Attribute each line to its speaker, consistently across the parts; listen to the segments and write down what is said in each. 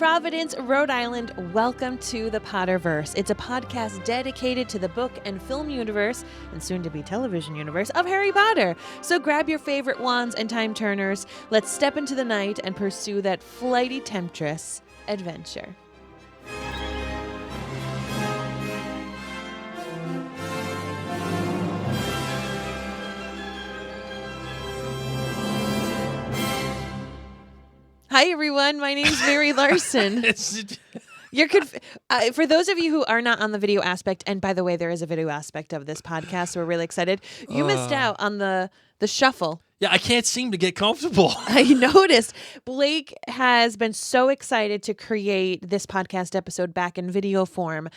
Speaker 1: Providence, Rhode Island, welcome to the Potterverse. It's a podcast dedicated to the book and film universe, and soon-to-be television universe, of Harry Potter. So grab your favorite wands and time turners. Let's step into the night and pursue that flighty temptress adventure. Hi, everyone. My name's Mary Larson. You're for those of you who are not on the video aspect, and by the way, there is a video aspect of this podcast, so we're really excited. You missed out on the shuffle.
Speaker 2: Yeah, I can't seem to get comfortable.
Speaker 1: I noticed. Blake has been so excited to create this podcast episode back in video form.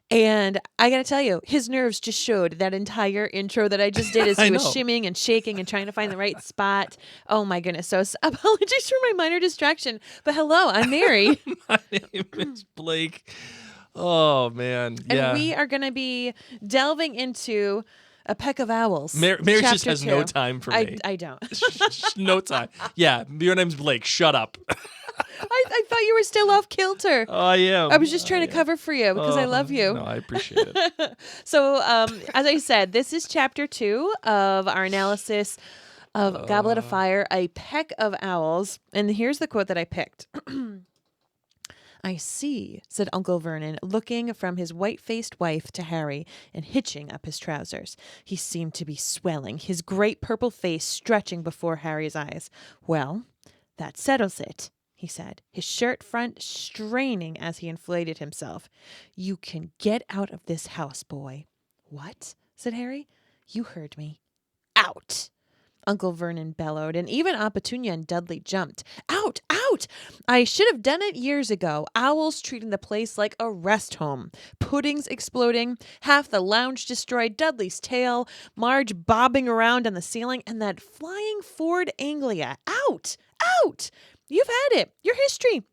Speaker 1: And I got to tell you, his nerves just showed that entire intro that I just did as he was shimming and shaking and trying to find the right spot. Oh, my goodness. So apologies for my minor distraction. But hello, I'm Mary.
Speaker 2: My name is Blake. Oh, man. Yeah.
Speaker 1: And we are going to be delving into A Peck of Owls.
Speaker 2: Mary just has no time for me.
Speaker 1: I don't.
Speaker 2: No time. Yeah, your name's Blake. Shut up.
Speaker 1: I thought you were still off kilter.
Speaker 2: Oh, I am.
Speaker 1: I was just trying to cover for you because I love you.
Speaker 2: No, I appreciate it.
Speaker 1: So, as I said, this is chapter 2 of our analysis of Goblet of Fire, A Peck of Owls. And here's the quote that I picked. I see, said Uncle Vernon, looking from his white-faced wife to Harry and hitching up his trousers. He seemed to be swelling, his great purple face stretching before Harry's eyes. Well, that settles it, he said, his shirt front straining as he inflated himself. You can get out of this house, boy. What? Said Harry. You heard me. Out! Uncle Vernon bellowed, and even Aunt Petunia and Dudley jumped. Out! Out! I should have done it years ago. Owls treating the place like a rest home. Puddings exploding, half the lounge destroyed, Dudley's tail, Marge bobbing around on the ceiling, and that flying Ford Anglia. Out! Out! You've had it. Your history.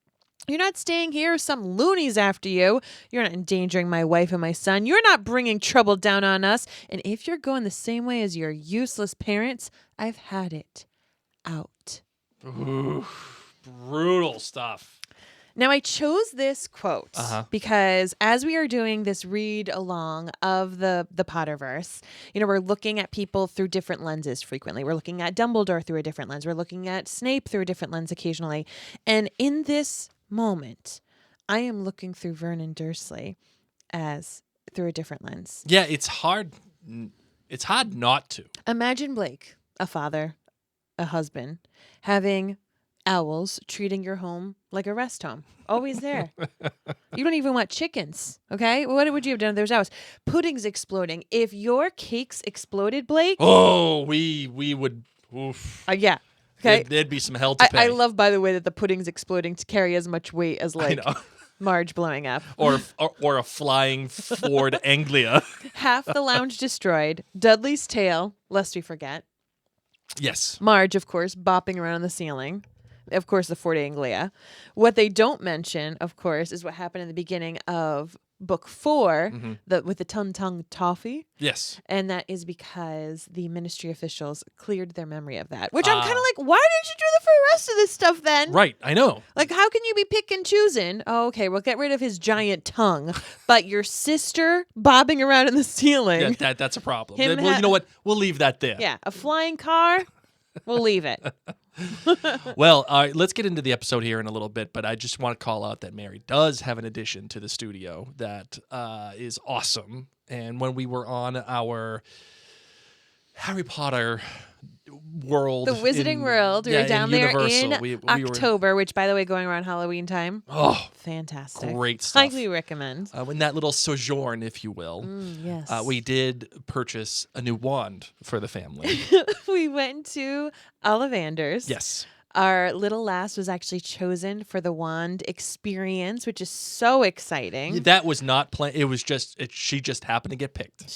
Speaker 1: You're not staying here with some loonies after you. You're not endangering my wife and my son. You're not bringing trouble down on us. And if you're going the same way as your useless parents, I've had it. Out.
Speaker 2: Ooh, brutal stuff.
Speaker 1: Now, I chose this quote because as we are doing this read along of the Potterverse, we're looking at people through different lenses frequently. We're looking at Dumbledore through a different lens. We're looking at Snape through a different lens occasionally. And in this moment, I am looking through Vernon Dursley as through a different lens.
Speaker 2: Yeah, it's hard. It's hard not to.
Speaker 1: Imagine Blake, a father, a husband, having owls treating your home like a rest home. Always there. You don't even want chickens, okay? What would you have done if there was owls? Puddings exploding. If your cakes exploded, Blake...
Speaker 2: Oh, we would... Oof.
Speaker 1: Yeah. Okay.
Speaker 2: There'd be some hell to pay.
Speaker 1: I love, by the way, that the puddings exploding to carry as much weight as, like, Marge blowing up.
Speaker 2: Or a flying Ford Anglia.
Speaker 1: Half the lounge destroyed. Dudley's tail, lest we forget.
Speaker 2: Yes.
Speaker 1: Marge, of course, bopping around on the ceiling. Of course, the Ford Anglia. What they don't mention, of course, is what happened in the beginning of book 4 with the tongue toffee.
Speaker 2: Yes.
Speaker 1: And that is because the ministry officials cleared their memory of that. Which I'm kind of like, why didn't you do that for the rest of this stuff then?
Speaker 2: Right, I know.
Speaker 1: Like, how can you be pick and choosing? Oh, okay, we'll get rid of his giant tongue. But your sister bobbing around in the ceiling.
Speaker 2: Yeah, that's a problem. Well, you know what? We'll leave that there.
Speaker 1: Yeah, a flying car, we'll leave it.
Speaker 2: Well, all right, let's get into the episode here in a little bit, but I just want to call out that Mary does have an addition to the studio that is awesome. And when we were on our Harry Potter world,
Speaker 1: the Wizarding World, we were down there in October, which, by the way, going around Halloween time.
Speaker 2: Oh,
Speaker 1: fantastic.
Speaker 2: Great stuff.
Speaker 1: Highly recommend.
Speaker 2: In that little sojourn, if you will,
Speaker 1: yes.
Speaker 2: We did purchase a new wand for the family.
Speaker 1: We went to Ollivander's.
Speaker 2: Yes.
Speaker 1: Our little lass was actually chosen for the wand experience, which is so exciting.
Speaker 2: That was not planned. It was just, she just happened to get picked.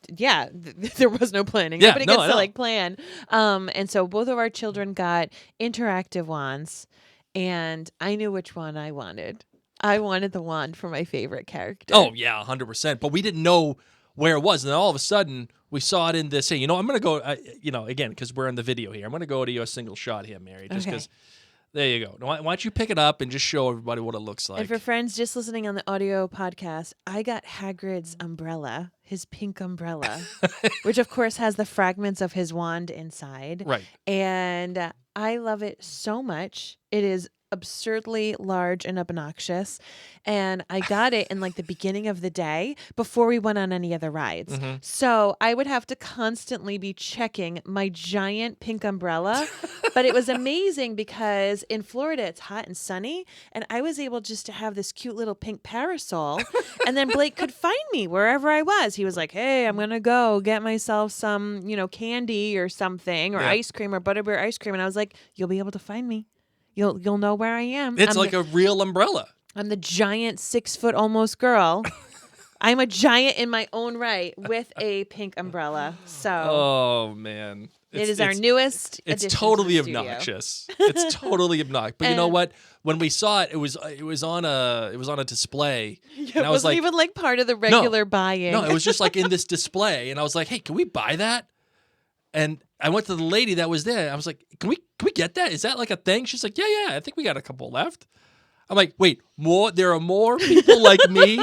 Speaker 1: There was no planning.
Speaker 2: Yeah,
Speaker 1: Nobody gets to plan. And so both of our children got interactive wands, and I knew which one I wanted. I wanted the wand for my favorite character.
Speaker 2: Oh, yeah, 100%. But we didn't know where it was. And then all of a sudden, we saw it in this. Hey, I'm going to go, again, because we're in the video here. I'm going to go to you a single shot here, Mary, just because There you go. Why don't you pick it up and just show everybody what it looks like?
Speaker 1: And for friends just listening on the audio podcast, I got Hagrid's umbrella, his pink umbrella, which of course has the fragments of his wand inside.
Speaker 2: Right.
Speaker 1: And I love it so much. It is absurdly large and obnoxious. And I got it in like the beginning of the day before we went on any other rides.
Speaker 2: Mm-hmm.
Speaker 1: So I would have to constantly be checking my giant pink umbrella. But it was amazing because in Florida, it's hot and sunny. And I was able just to have this cute little pink parasol. And then Blake could find me wherever I was. He was like, hey, I'm going to go get myself some, candy or something or ice cream or butterbeer ice cream. And I was like, you'll be able to find me. You'll know where I am.
Speaker 2: It's like a real umbrella. I'm
Speaker 1: the giant 6 foot almost girl. I'm a giant in my own right with a pink umbrella. So
Speaker 2: oh man.
Speaker 1: It is our newest.
Speaker 2: It's totally obnoxious. It's totally obnoxious. But you know what? When we saw it, it was on a display.
Speaker 1: Yeah, it wasn't even like part of the regular buying.
Speaker 2: No, it was just like in this display, and I was like, "Hey, can we buy that?" And I went to the lady that was there. I was like, "Can we get that? Is that like a thing?" She's like, "Yeah. I think we got a couple left." I'm like, "Wait, more? There are more people like me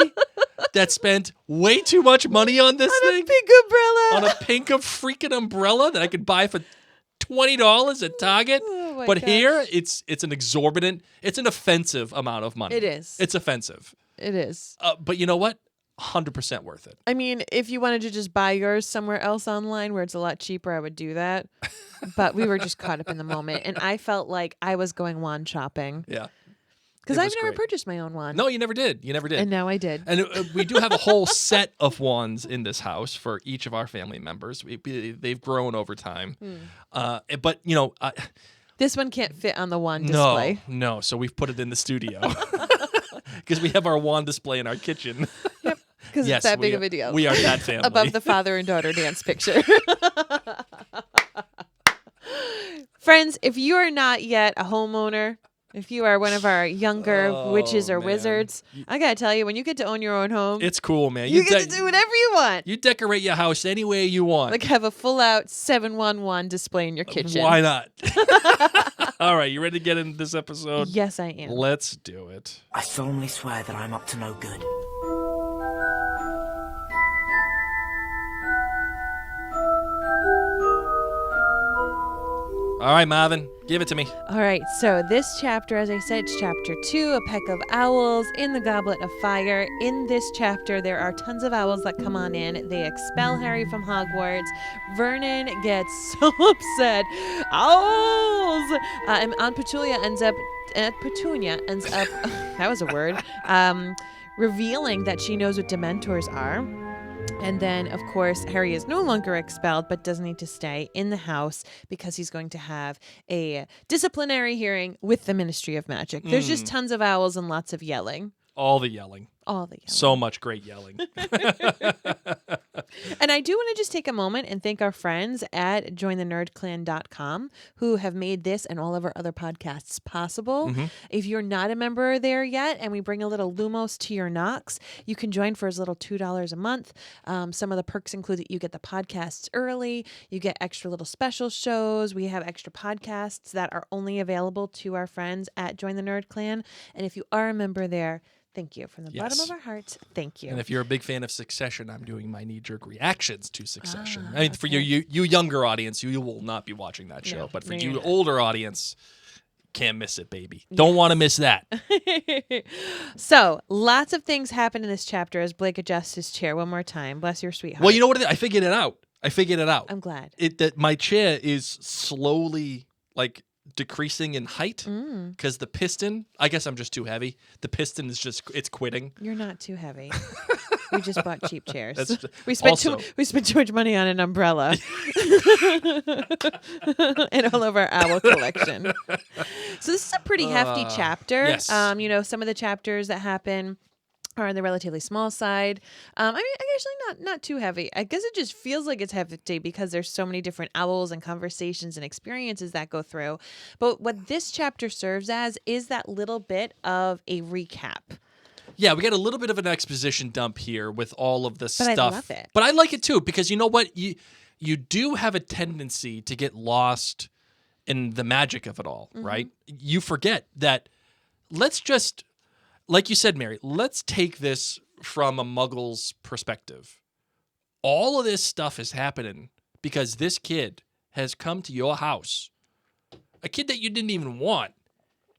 Speaker 2: that spent way too much money on this thing?
Speaker 1: A pink umbrella.
Speaker 2: On a pink freaking umbrella that I could buy for $20 at Target."
Speaker 1: Oh
Speaker 2: but gosh. Here, it's an offensive amount of money.
Speaker 1: It is.
Speaker 2: It's offensive.
Speaker 1: It is.
Speaker 2: But you know what? 100% worth it.
Speaker 1: I mean, if you wanted to just buy yours somewhere else online where it's a lot cheaper, I would do that. But we were just caught up in the moment, and I felt like I was going wand shopping.
Speaker 2: Yeah.
Speaker 1: Because I've never purchased my own wand.
Speaker 2: No, you never did. And
Speaker 1: now I did.
Speaker 2: And we do have a whole set of wands in this house for each of our family members. They've grown over time. But,
Speaker 1: this one can't fit on the wand display.
Speaker 2: No. So we've put it in the studio. Because we have our wand display in our kitchen.
Speaker 1: Yep. Because it's that big of a deal.
Speaker 2: We are that family.
Speaker 1: Above the father and daughter dance picture. Friends, if you are not yet a homeowner, if you are one of our younger witches or wizards, I got to tell you, when you get to own your own home,
Speaker 2: it's cool, man.
Speaker 1: You get to do whatever you want.
Speaker 2: You decorate your house any way you want.
Speaker 1: Like have a full-out 711 display in your kitchen.
Speaker 2: Why not? All right, you ready to get into this episode?
Speaker 1: Yes, I am.
Speaker 2: Let's do it.
Speaker 3: I solemnly swear that I'm up to no good.
Speaker 2: All right, Marvin, give it to me.
Speaker 1: All right, so this chapter, as I said, it's chapter 2, A Peck of Owls in the Goblet of Fire. In this chapter, there are tons of owls that come on in. They expel Harry from Hogwarts. Vernon gets so upset. Owls! And Aunt Petunia ends up, that was a word, revealing that she knows what Dementors are. And then, of course, Harry is no longer expelled, but does need to stay in the house because he's going to have a disciplinary hearing with the Ministry of Magic. There's just tons of owls and lots of yelling.
Speaker 2: All the yelling. So much great yelling.
Speaker 1: And I do want to just take a moment and thank our friends at jointhenerdclan.com who have made this and all of our other podcasts possible. Mm-hmm. If you're not a member there yet and we bring a little Lumos to your knocks, you can join for as little $2 a month. Some of the perks include that you get the podcasts early, you get extra little special shows, we have extra podcasts that are only available to our friends at Join the Nerd Clan. And if you are a member there, thank you. From the bottom of our hearts, thank you.
Speaker 2: And if you're a big fan of Succession, I'm doing my knee-jerk reactions to Succession. I mean, for you younger audience, you will not be watching that show. But for you older audience, can't miss it, baby. Don't want to miss that.
Speaker 1: So, lots of things happen in this chapter as Blake adjusts his chair one more time. Bless your sweetheart.
Speaker 2: Well, you know what? I figured it out.
Speaker 1: I'm glad.
Speaker 2: That my chair is slowly, decreasing in height because the piston, I guess I'm just too heavy. The piston is it's quitting.
Speaker 1: You're not too heavy. We just bought cheap chairs. We spent too much money on an umbrella and all of our owl collection. So this is a pretty hefty chapter.
Speaker 2: Yes.
Speaker 1: Some of the chapters that happen are on the relatively small side. I mean, actually not too heavy. I guess it just feels like it's hefty because there's so many different owls and conversations and experiences that go through. But what this chapter serves as is that little bit of a recap.
Speaker 2: Yeah, we got a little bit of an exposition dump here with all of the stuff.
Speaker 1: But I love it.
Speaker 2: But I like it too because you know what? You do have a tendency to get lost and the magic of it all, right? You forget that. Let's just, like you said, Mary, let's take this from a muggle's perspective. All of this stuff is happening because this kid has come to your house, a kid that you didn't even want.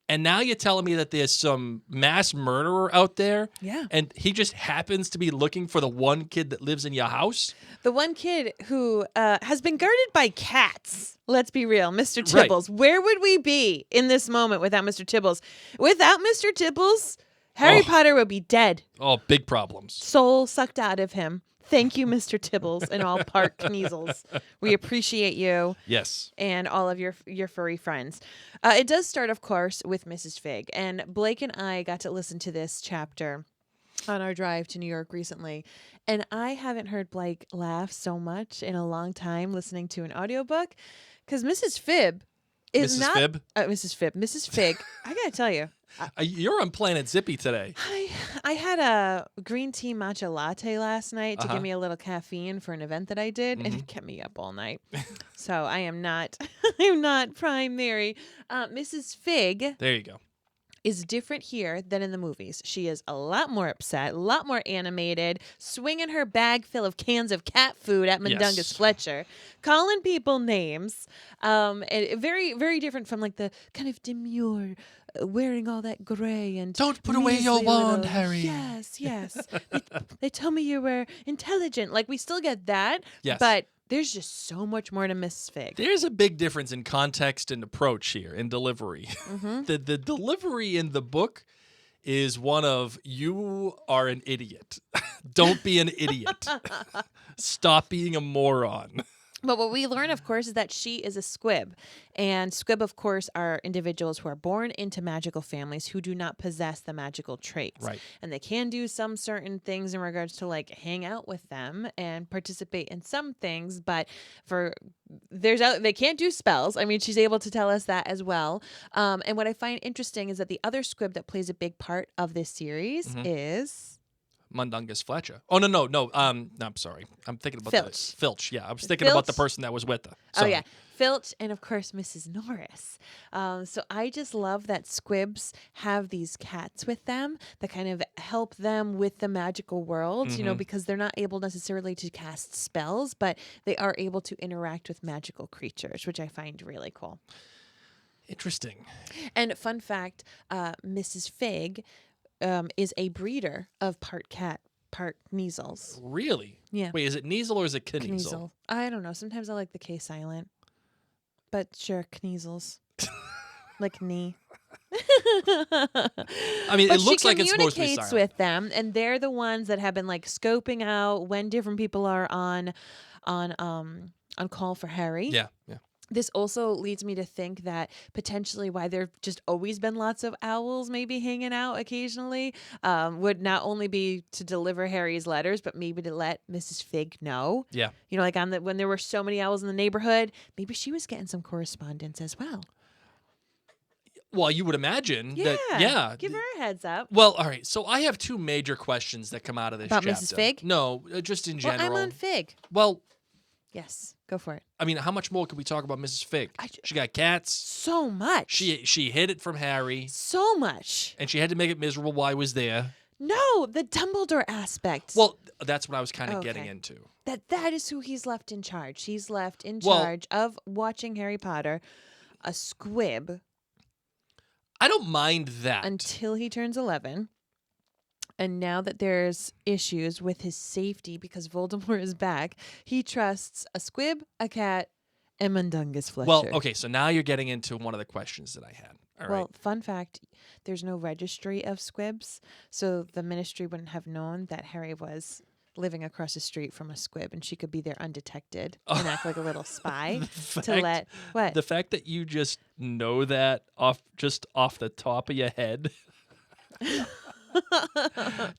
Speaker 2: And now you're telling me that there's some mass murderer out there?
Speaker 1: Yeah.
Speaker 2: And he just happens to be looking for the one kid that lives in your house?
Speaker 1: The one kid who has been guarded by cats. Let's be real. Mr.
Speaker 2: Right.
Speaker 1: Tibbles. Where would we be in this moment without Mr. Tibbles? Without Mr. Tibbles, Harry Potter would be dead.
Speaker 2: Oh, big problems.
Speaker 1: Soul sucked out of him. Thank you, Mr. Tibbles and all Park Kneasels. We appreciate you.
Speaker 2: Yes.
Speaker 1: And all of your furry friends. It does start, of course, with Mrs. Figg. And Blake and I got to listen to this chapter on our drive to New York recently. And I haven't heard Blake laugh so much in a long time listening to an audiobook. Because Mrs. Figg is
Speaker 2: Mrs.
Speaker 1: not...
Speaker 2: Phibb?
Speaker 1: Mrs. Figg. I got to tell you.
Speaker 2: You're on Planet Zippy today.
Speaker 1: I had a green tea matcha latte last night to give me a little caffeine for an event that I did, and it kept me up all night. So I am not prime Mary. Mrs. Figg
Speaker 2: There you go.
Speaker 1: is different here than in the movies. She is a lot more upset, a lot more animated, swinging her bag full of cans of cat food at Mundungus
Speaker 2: Yes.
Speaker 1: Fletcher, calling people names. And very, very different from like the kind of demure, wearing all that gray and
Speaker 2: Don't put away your
Speaker 1: measly
Speaker 2: wand,
Speaker 1: little-
Speaker 2: Harry.
Speaker 1: Yes. they tell me you were intelligent. Like we still get that,
Speaker 2: Yes.
Speaker 1: but there's just so much more to Miss Figg.
Speaker 2: There's a big difference in context and approach here, in delivery. The delivery in the book is one of, you are an idiot. Don't be an idiot. Stop being a moron.
Speaker 1: But what we learn, of course, is that she is a squib. And squib, of course, are individuals who are born into magical families who do not possess the magical traits.
Speaker 2: Right.
Speaker 1: And they can do some certain things in regards to like hang out with them and participate in some things, but they can't do spells. I mean, she's able to tell us that as well. And what I find interesting is that the other squib that plays a big part of this series is
Speaker 2: Mundungus Fletcher. Oh, no, I'm sorry. I'm thinking about
Speaker 1: Filch.
Speaker 2: Filch, yeah. I was thinking about the
Speaker 1: Filch?
Speaker 2: person that was with her.
Speaker 1: Oh,
Speaker 2: Sorry.
Speaker 1: yeah. Filch and, of course, Mrs. Norris. So I just love that squibs have these cats with them that kind of help them with the magical world, you know, because they're not able necessarily to cast spells, but they are able to interact with magical creatures, which I find really cool.
Speaker 2: Interesting.
Speaker 1: And fun fact, Mrs. Figg is a breeder of part cat, part Kneasels.
Speaker 2: Really?
Speaker 1: Yeah.
Speaker 2: Wait, is it Kneasel or is it Kniezel?
Speaker 1: Kneasel. I don't know. Sometimes I like the K silent. But sure, Kneasels. Like knee.
Speaker 2: I mean,
Speaker 1: But
Speaker 2: it looks
Speaker 1: she
Speaker 2: like it's supposed to be
Speaker 1: communicates
Speaker 2: silent.
Speaker 1: with them, and they're the ones that have been like scoping out when different people are on call for Harry.
Speaker 2: Yeah.
Speaker 1: This also leads me to think that potentially why there've just always been lots of owls maybe hanging out occasionally would not only be to deliver Harry's letters, but maybe to let Mrs. Figg know.
Speaker 2: Yeah.
Speaker 1: You know, like when there were so many owls in the neighborhood, maybe she was getting some correspondence as well.
Speaker 2: Well, you would imagine
Speaker 1: Yeah.
Speaker 2: that. Yeah.
Speaker 1: Give her a heads up.
Speaker 2: Well, all right. So I have two major questions that come out of this
Speaker 1: About
Speaker 2: chapter.
Speaker 1: Mrs. Figg?
Speaker 2: No, just in
Speaker 1: Well,
Speaker 2: general.
Speaker 1: I'm on Figg.
Speaker 2: Well,
Speaker 1: Yes, go for it.
Speaker 2: I mean, how much more could we talk about Mrs. Figg? She got cats.
Speaker 1: So much.
Speaker 2: She hid it from Harry,
Speaker 1: So much.
Speaker 2: and she had to make it miserable while he was there.
Speaker 1: No, the Dumbledore aspect.
Speaker 2: Well, that's what I was kind of getting
Speaker 1: Okay.
Speaker 2: into.
Speaker 1: That is who he's left in charge. He's left in
Speaker 2: Well-
Speaker 1: charge of watching Harry Potter, a squib,
Speaker 2: I don't mind that.
Speaker 1: until he turns 11. And now that there's issues with his safety because Voldemort is back, he trusts a squib, a cat, and Mundungus Fletcher.
Speaker 2: Well, okay, so now you're getting into one of the questions that I had. All right.
Speaker 1: Well, fun fact, there's no registry of squibs, so the ministry wouldn't have known that Harry was living across the street from a squib, and she could be there undetected and act like a little spy what?
Speaker 2: The fact that you just know that off the top of your head.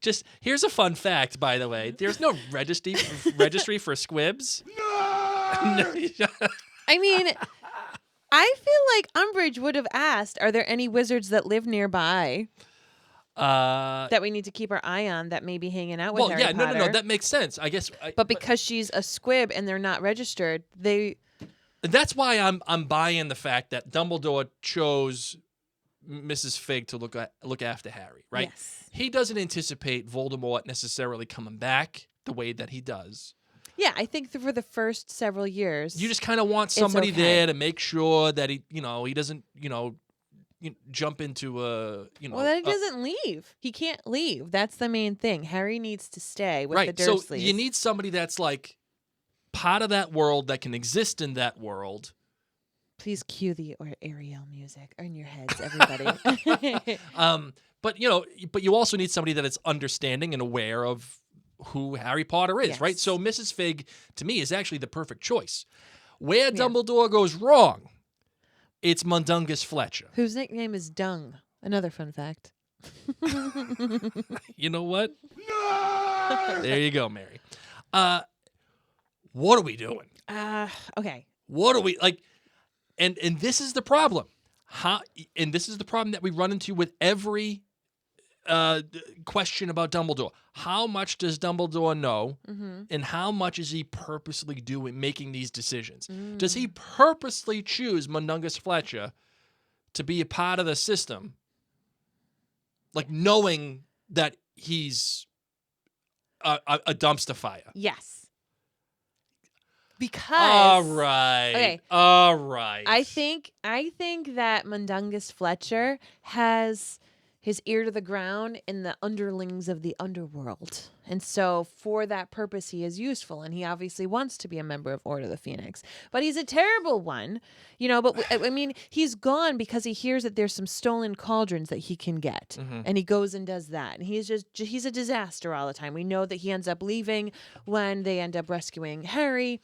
Speaker 2: Just here's a fun fact, by the way. There's no registry for squibs.
Speaker 1: I mean, I feel like Umbridge would have asked, are there any wizards that live nearby that we need to keep our eye on that may be hanging out with
Speaker 2: well,
Speaker 1: Harry
Speaker 2: yeah,
Speaker 1: Potter?
Speaker 2: no, that makes sense. I guess.
Speaker 1: But because she's a squib and they're not registered, they
Speaker 2: That's why I'm buying the fact that Dumbledore chose Mrs. Figg to look after Harry, right?
Speaker 1: Yes.
Speaker 2: He doesn't anticipate Voldemort necessarily coming back the way that he does.
Speaker 1: Yeah, I think for the first several years.
Speaker 2: You just kind of want somebody there to make sure that he doesn't, jump into a,
Speaker 1: Well, that he doesn't leave. He can't leave. That's the main thing. Harry needs to stay with the Dursleys.
Speaker 2: So you need somebody that's like part of that world that can exist in that world.
Speaker 1: Please cue the Ariel music in your heads, everybody.
Speaker 2: But you also need somebody that is understanding and aware of who Harry Potter is, right? So Mrs. Figg, to me, is actually the perfect choice. Where Dumbledore goes wrong, it's Mundungus Fletcher.
Speaker 1: Whose nickname is Dung. Another fun fact.
Speaker 2: You know what? No! There you go, Mary. What are we doing?
Speaker 1: Okay.
Speaker 2: What are we, like, and this is the problem. And this is the problem that we run into with every question about Dumbledore. How much does Dumbledore know, and how much is he purposely making these decisions? Does he purposely choose Mundungus Fletcher to be a part of the system, like knowing that he's a dumpster fire?
Speaker 1: Yes. Because
Speaker 2: all right.
Speaker 1: I think that Mundungus Fletcher has his ear to the ground in the underlings of the underworld. And so for that purpose, he is useful. And he obviously wants to be a member of Order of the Phoenix. But he's a terrible one, but I mean, he's gone because he hears that there's some stolen cauldrons that he can get. And he goes and does that. And he's a disaster all the time. We know that he ends up leaving when they end up rescuing Harry.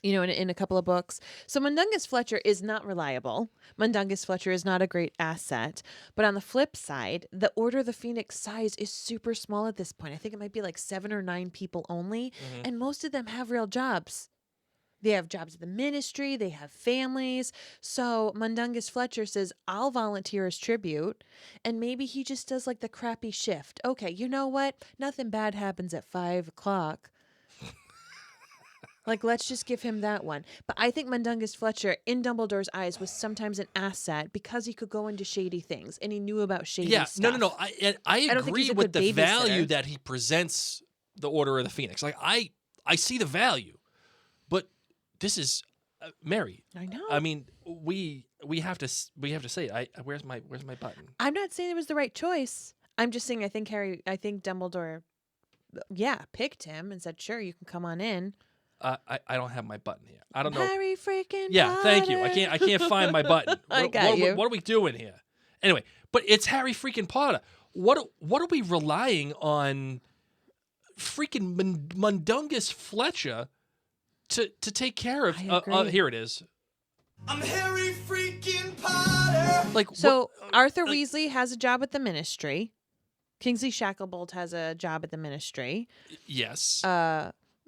Speaker 1: In a couple of books. So Mundungus Fletcher is not reliable. Mundungus Fletcher is not a great asset. But on the flip side, the Order of the Phoenix size is super small at this point. I think it might be like 7 or 9 people only. And most of them have real jobs. They have jobs at the ministry. They have families. So Mundungus Fletcher says, I'll volunteer as tribute. And maybe he just does like the crappy shift. Okay, you know what? Nothing bad happens at 5 o'clock. Like, let's just give him that one. But I think Mundungus Fletcher, in Dumbledore's eyes, was sometimes an asset because he could go into shady things and he knew about shady stuff.
Speaker 2: No. I agree with the value that he presents the Order of the Phoenix. Like, I see the value, but this is Mary.
Speaker 1: I know.
Speaker 2: I mean, we have to say it. Where's my button?
Speaker 1: I'm not saying it was the right choice. I'm just saying I think Dumbledore, picked him and said, sure, you can come on in.
Speaker 2: I don't have my button here. I don't know.
Speaker 1: Harry freaking
Speaker 2: Yeah,
Speaker 1: Potter.
Speaker 2: thank you. I can't find my button.
Speaker 1: I got
Speaker 2: what,
Speaker 1: you.
Speaker 2: What are we doing here? Anyway, but it's Harry freaking Potter. What are we relying on? Freaking Mundungus Fletcher to take care of? Here it is.
Speaker 4: I'm Harry freaking Potter.
Speaker 2: Like
Speaker 1: so, Arthur Weasley has a job at the Ministry. Kingsley Shacklebolt has a job at the Ministry.
Speaker 2: Yes.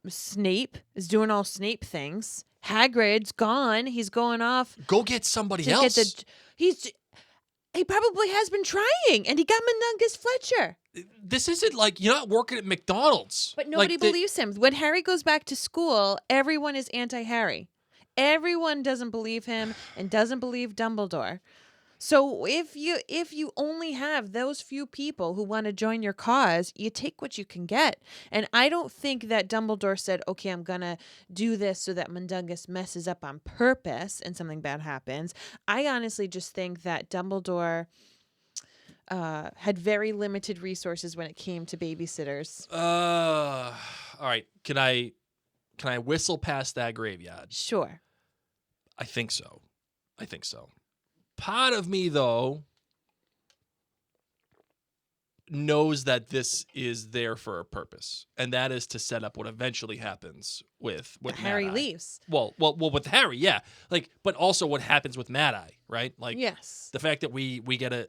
Speaker 1: Snape is doing all Snape things. Hagrid's gone. He's going off.
Speaker 2: Go get somebody else.
Speaker 1: He probably has been trying, and he got Mundungus Fletcher.
Speaker 2: This isn't like you're not working at McDonald's.
Speaker 1: But nobody believes him. When Harry goes back to school, everyone is anti-Harry. Everyone doesn't believe him and doesn't believe Dumbledore. So if you only have those few people who want to join your cause, you take what you can get. And I don't think that Dumbledore said, okay, I'm going to do this so that Mundungus messes up on purpose and something bad happens. I honestly just think that Dumbledore had very limited resources when it came to babysitters.
Speaker 2: All right. Can I whistle past that graveyard?
Speaker 1: Sure.
Speaker 2: I think so. Part of me, though, knows that this is there for a purpose, and that is to set up what eventually happens with
Speaker 1: Harry
Speaker 2: Mad-Eye.
Speaker 1: leaves.
Speaker 2: Well, with Harry, yeah. Like, but also what happens with Mad-Eye, right? Like,
Speaker 1: yes.
Speaker 2: The fact that we get a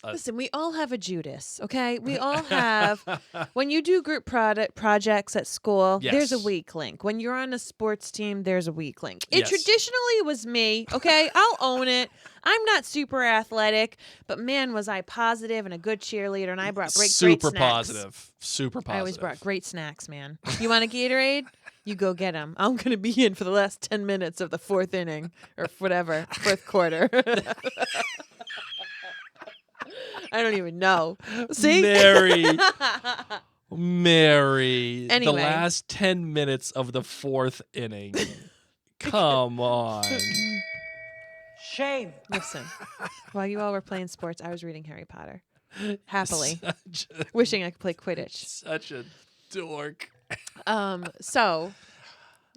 Speaker 1: Listen, we all have a Judas, okay? We all have. When you do group projects at school,
Speaker 2: Yes.
Speaker 1: there's a weak link. When you're on a sports team, there's a weak link. It
Speaker 2: Yes.
Speaker 1: traditionally was me, okay? I'll own it. I'm not super athletic, but man, was I positive and a good cheerleader, and I brought great snacks.
Speaker 2: Super positive.
Speaker 1: I always brought great snacks, man. You want a Gatorade? You go get him. I'm going to be in for the last 10 minutes of the fourth inning or whatever, fourth quarter. I don't even know. See?
Speaker 2: Mary.
Speaker 1: Anyway.
Speaker 2: The last 10 minutes of the fourth inning. Come on.
Speaker 3: Shame.
Speaker 1: Listen, while you all were playing sports, I was reading Harry Potter. Happily.
Speaker 2: Such
Speaker 1: Wishing I could play Quidditch.
Speaker 2: such a dork.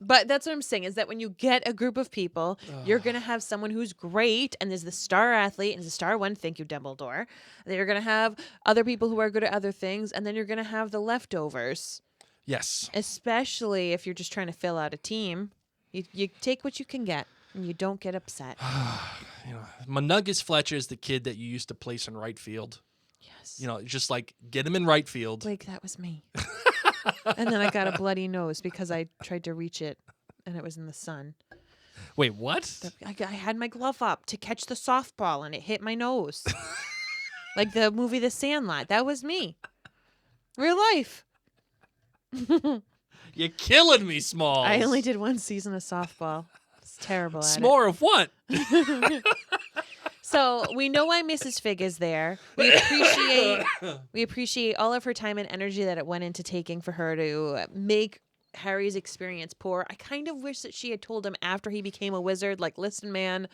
Speaker 1: But that's what I'm saying is that when you get a group of people, you're going to have someone who's great, and there's the star athlete, and there's the star one, thank you, Dumbledore. Then you're going to have other people who are good at other things, and then you're going to have the leftovers.
Speaker 2: Yes.
Speaker 1: Especially if you're just trying to fill out a team. You take what you can get, and you don't get upset.
Speaker 2: Mundungus Fletcher is the kid that you used to place in right field.
Speaker 1: Yes.
Speaker 2: Just like get him in right field.
Speaker 1: Blake, that was me. And then I got a bloody nose because I tried to reach it, and it was in the sun.
Speaker 2: Wait, what?
Speaker 1: I had my glove up to catch the softball, and it hit my nose. Like the movie The Sandlot. That was me. Real life.
Speaker 2: You're killing me, Smalls.
Speaker 1: I only did one season of softball. It's terrible at it.
Speaker 2: S'more of what?
Speaker 1: So we know why Mrs. Figg is there. We appreciate all of her time and energy that it went into taking for her to make Harry's experience poor. I kind of wish that she had told him after he became a wizard, like, listen, man,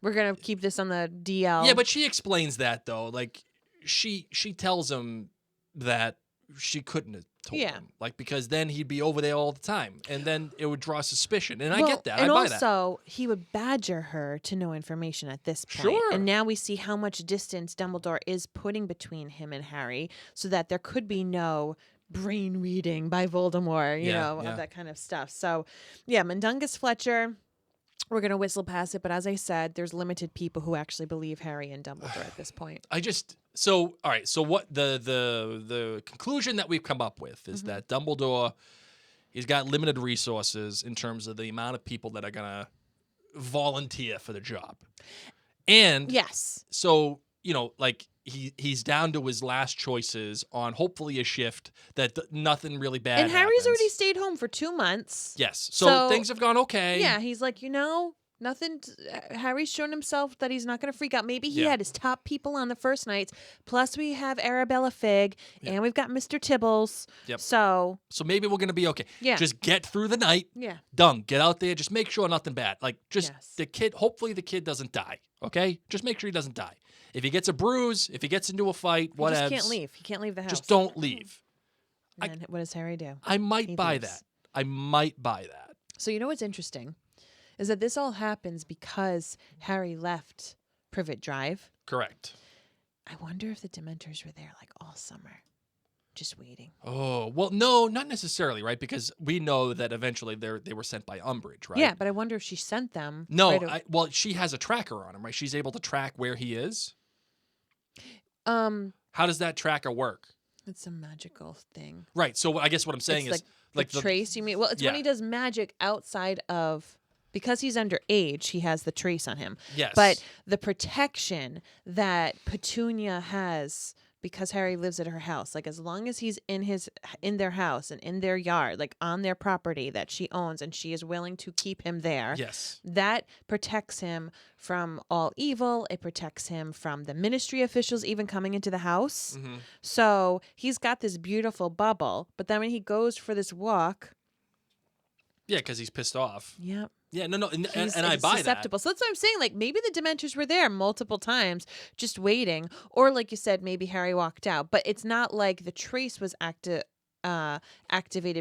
Speaker 1: we're gonna keep this on the DL.
Speaker 2: Yeah, but she explains that though. Like she tells him that she couldn't have told him. Like, because then he'd be over there all the time, and then it would draw suspicion. And I get that.
Speaker 1: And
Speaker 2: I buy that.
Speaker 1: also, he would badger her to know information at this point.
Speaker 2: Sure.
Speaker 1: And now we see how much distance Dumbledore is putting between him and Harry, so that there could be no brain reading by Voldemort, you know, of that kind of stuff. So, yeah, Mundungus Fletcher. We're going to whistle past it, but as I said, there's limited people who actually believe Harry and Dumbledore at this point.
Speaker 2: All right. So what the conclusion that we've come up with is that Dumbledore, he's got limited resources in terms of the amount of people that are going to volunteer for the job. And
Speaker 1: yes.
Speaker 2: So, like he's down to his last choices on hopefully a shift that nothing really bad
Speaker 1: And Harry's
Speaker 2: happens.
Speaker 1: already stayed home for 2 months.
Speaker 2: Yes. So things have gone okay.
Speaker 1: Yeah, he's like, nothing. Harry's shown himself that he's not going to freak out. Maybe he had his top people on the first nights. Plus, we have Arabella Figg, and we've got Mr. Tibbles.
Speaker 2: Yep.
Speaker 1: So
Speaker 2: maybe we're going to be okay.
Speaker 1: Yeah.
Speaker 2: Just get through the night.
Speaker 1: Yeah.
Speaker 2: Done. Get out there. Just make sure nothing bad. Like, just
Speaker 1: Yes.
Speaker 2: the kid, hopefully the kid doesn't die. Okay? Just make sure he doesn't die. If he gets a bruise, if he gets into a fight, whatever.
Speaker 1: He just can't leave. He can't leave the house.
Speaker 2: Just don't leave.
Speaker 1: And then what does Harry do?
Speaker 2: I might
Speaker 1: He
Speaker 2: buy
Speaker 1: leaves.
Speaker 2: that. I might buy that.
Speaker 1: So you know what's interesting is that this all happens because Harry left Privet Drive.
Speaker 2: Correct.
Speaker 1: I wonder if the Dementors were there like all summer, just waiting.
Speaker 2: Oh, well, no, not necessarily, right? Because we know that eventually they were sent by Umbridge, right?
Speaker 1: Yeah, but I wonder if she sent them.
Speaker 2: No,
Speaker 1: right
Speaker 2: well, she has a tracker on him, right? She's able to track where he is. How does that tracker work?
Speaker 1: It's a magical thing.
Speaker 2: Right. So I guess what I'm saying
Speaker 1: It's
Speaker 2: is like
Speaker 1: the trace. You mean? Well, it's when he does magic outside of, because he's underage. He has the trace on him.
Speaker 2: Yes.
Speaker 1: But the protection that Petunia has, because Harry lives at her house, like as long as he's in their house and in their yard, like on their property that she owns, and she is willing to keep him there.
Speaker 2: Yes.
Speaker 1: That protects him from all evil. It protects him from the ministry officials even coming into the house.
Speaker 2: Mm-hmm.
Speaker 1: So he's got this beautiful bubble, but then when he goes for this walk,
Speaker 2: yeah, because he's pissed off.
Speaker 1: yep.
Speaker 2: Yeah, no, and
Speaker 1: He's
Speaker 2: I buy
Speaker 1: susceptible. So that's what I'm saying. Like maybe the Dementors were there multiple times, just waiting, or like you said, maybe Harry walked out. But it's not like the trace was activated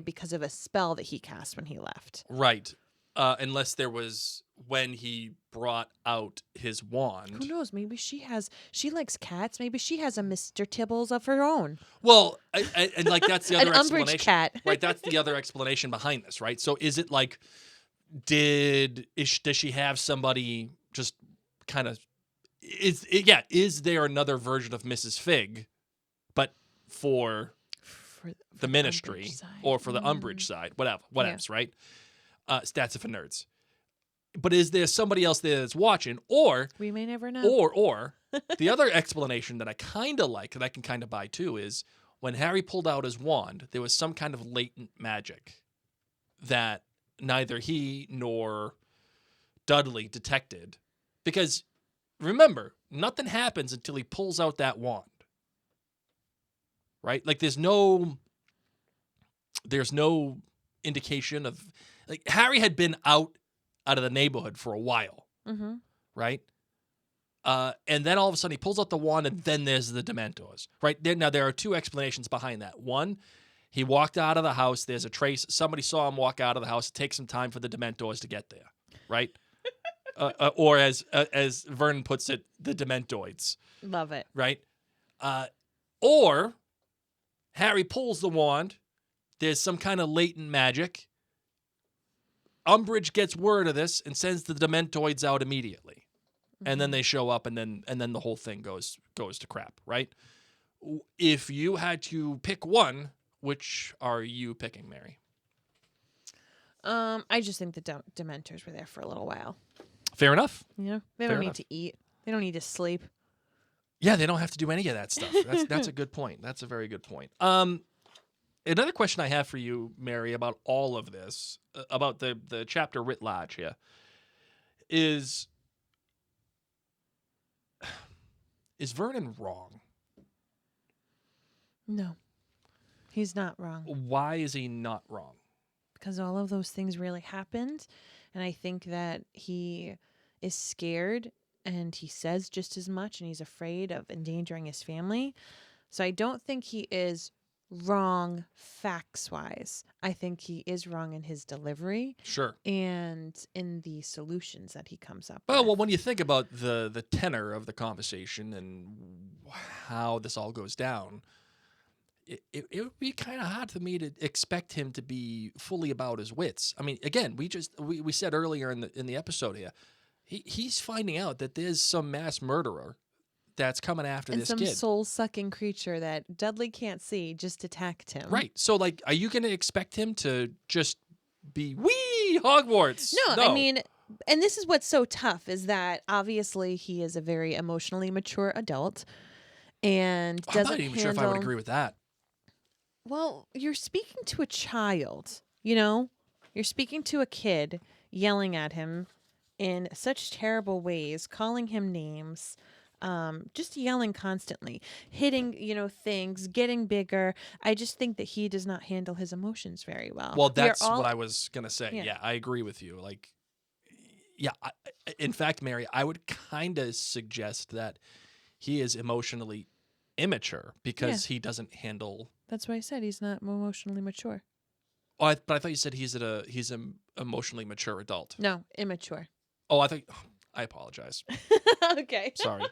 Speaker 1: because of a spell that he cast when he left.
Speaker 2: that. Right. Unless there was when he brought out his wand.
Speaker 1: Who knows? Maybe she likes cats. Maybe she has a Mr. Tibbles of her own.
Speaker 2: Well, and like that's the other
Speaker 1: An Umbridge
Speaker 2: explanation.
Speaker 1: cat.
Speaker 2: Right. That's the other explanation behind this. Right. So is it like, does she have somebody just kind of? Is there another version of Mrs. Figg, but for the ministry
Speaker 1: Umbridge side.
Speaker 2: or for the Umbridge side, whatever's right? Stats for nerds. But is there somebody else there that's watching, or
Speaker 1: We may never know.
Speaker 2: or the other explanation that I kind of like, that I can kind of buy too, is when Harry pulled out his wand, there was some kind of latent magic that neither he nor Dudley detected. Because remember, nothing happens until he pulls out that wand. Right? Like there's no indication of, like, Harry had been out of the neighborhood for a while.
Speaker 1: Mm-hmm.
Speaker 2: Right? And then all of a sudden he pulls out the wand, and then there's the Dementors. Right? Now there are two explanations behind that. One, he walked out of the house. There's a trace. Somebody saw him walk out of the house. It takes some time for the Dementors to get there. Right? Or as Vernon puts it, the Dementoids.
Speaker 1: Love it.
Speaker 2: Right? Or Harry pulls the wand. There's some kind of latent magic. Umbridge gets word of this and sends the Dementoids out immediately. And then they show up, and then the whole thing goes to crap, right? If you had to pick one, which are you picking, Mary?
Speaker 1: I just think the Dementors were there for a little while.
Speaker 2: Fair enough.
Speaker 1: You know, they
Speaker 2: Fair
Speaker 1: don't need
Speaker 2: enough.
Speaker 1: to eat. They don't need to sleep.
Speaker 2: Yeah, they don't have to do any of that stuff. That's a good point. That's a very good point. Another question I have for you, Mary, about all of this, about the chapter writ large here, is Vernon wrong?
Speaker 1: No, he's not wrong.
Speaker 2: Why is he not wrong?
Speaker 1: Because all of those things really happened. And I think that he is scared, and he says just as much, and he's afraid of endangering his family. So I don't think he is wrong facts-wise. I think he is wrong in his delivery
Speaker 2: Sure.
Speaker 1: and in the solutions that he comes up
Speaker 2: Well,
Speaker 1: with.
Speaker 2: when you think about the tenor of the conversation and how this all goes down, it would be kind of hard for me to expect him to be fully about his wits. I mean, again, we said earlier in the episode here, he's finding out that there's some mass murderer that's coming after
Speaker 1: and
Speaker 2: this
Speaker 1: some
Speaker 2: kid.
Speaker 1: soul-sucking creature that Dudley can't see just attacked him.
Speaker 2: Right. So, like, are you going to expect him to just be, wee, Hogwarts?
Speaker 1: No, I mean, and this is what's so tough, is that obviously he is a very emotionally mature adult and
Speaker 2: I'm
Speaker 1: doesn't
Speaker 2: not even
Speaker 1: handle...
Speaker 2: sure if I would agree with that.
Speaker 1: Well, you're speaking to a child, you know? You're speaking to a kid, yelling at him in such terrible ways, calling him names, just yelling constantly, hitting, things, getting bigger. I just think that he does not handle his emotions very well.
Speaker 2: Well,
Speaker 1: We are
Speaker 2: that's
Speaker 1: all-
Speaker 2: what I was going to say.
Speaker 1: Yeah.
Speaker 2: Yeah, I agree with you. Like, yeah, in fact, Mary, I would kind of suggest that he is emotionally immature because he doesn't handle...
Speaker 1: That's why I said he's not emotionally mature.
Speaker 2: Oh, but I thought you said he's an emotionally mature adult.
Speaker 1: No, immature.
Speaker 2: Oh, I apologize.
Speaker 1: Okay.
Speaker 2: Sorry.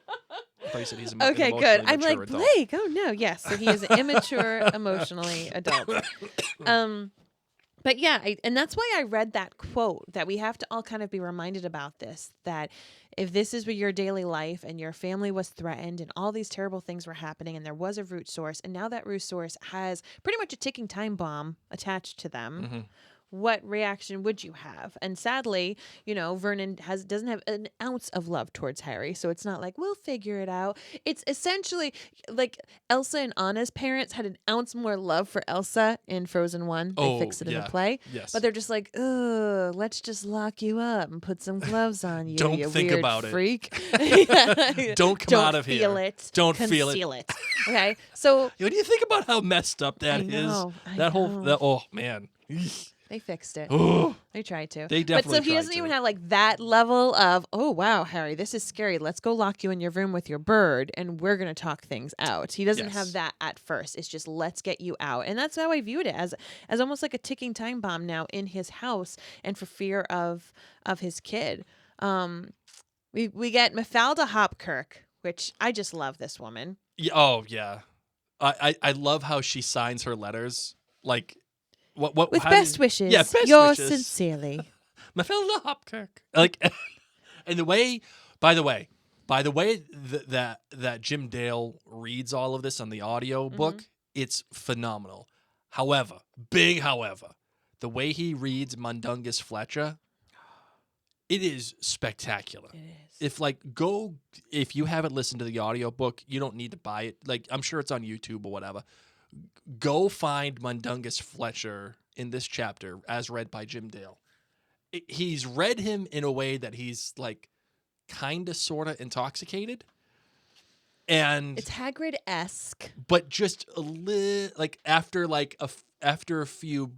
Speaker 2: I thought you said he's an
Speaker 1: Okay,
Speaker 2: emotionally
Speaker 1: good. I'm
Speaker 2: mature
Speaker 1: like,
Speaker 2: adult.
Speaker 1: Blake, oh no, yes. So he is an immature, emotionally adult. But yeah, and that's why I read that quote, that we have to all kind of be reminded about this, that if this is your daily life and your family was threatened and all these terrible things were happening and there was a root source, and now that root source has pretty much a ticking time bomb attached to them,
Speaker 2: Mhm.
Speaker 1: what reaction would you have? And sadly, Vernon doesn't have an ounce of love towards Harry, so it's not like, we'll figure it out. It's essentially like Elsa and Anna's parents had an ounce more love for Elsa in Frozen 1. They
Speaker 2: Oh,
Speaker 1: fixed it in
Speaker 2: yeah.
Speaker 1: the play.
Speaker 2: Yes.
Speaker 1: But they're just like, ugh, let's just lock you up and put some gloves on you,
Speaker 2: Don't
Speaker 1: you
Speaker 2: think
Speaker 1: weird
Speaker 2: about it.
Speaker 1: freak.
Speaker 2: Don't come out of here.
Speaker 1: Feel it.
Speaker 2: Don't feel it.
Speaker 1: Conceal it. Okay, so
Speaker 2: What do you think about how messed up that
Speaker 1: I
Speaker 2: is?
Speaker 1: know,
Speaker 2: Oh man.
Speaker 1: they fixed it.
Speaker 2: Oh,
Speaker 1: They tried to.
Speaker 2: They
Speaker 1: But
Speaker 2: definitely
Speaker 1: so he
Speaker 2: tried
Speaker 1: doesn't
Speaker 2: to.
Speaker 1: even have like that level of, oh wow, Harry, this is scary. Let's go lock you in your room with your bird and we're gonna talk things out. He doesn't
Speaker 2: Yes.
Speaker 1: have that at first. It's just, let's get you out. And that's how I viewed it, as almost like a ticking time bomb now in his house, and for fear of his kid. We get Mafalda Hopkirk, which I just love this woman.
Speaker 2: Yeah, oh yeah. I love how she signs her letters. Like what
Speaker 1: With
Speaker 2: how
Speaker 1: best
Speaker 2: did-
Speaker 1: wishes.
Speaker 2: Yeah, best
Speaker 1: Yours
Speaker 2: wishes.
Speaker 1: sincerely.
Speaker 2: Mafalda Hopkirk. Like, and the way, by the way, that Jim Dale reads all of this on the audio book, it's phenomenal. However, the way he reads Mundungus Fletcher, it is spectacular.
Speaker 1: It is.
Speaker 2: If you haven't listened to the audiobook, you don't need to buy it. Like, I'm sure it's on YouTube or whatever. Go find Mundungus Fletcher in this chapter, as read by Jim Dale, he's read him in a way that he's like kind of sort of intoxicated. And
Speaker 1: It's Hagrid-esque.
Speaker 2: but just a little like after a few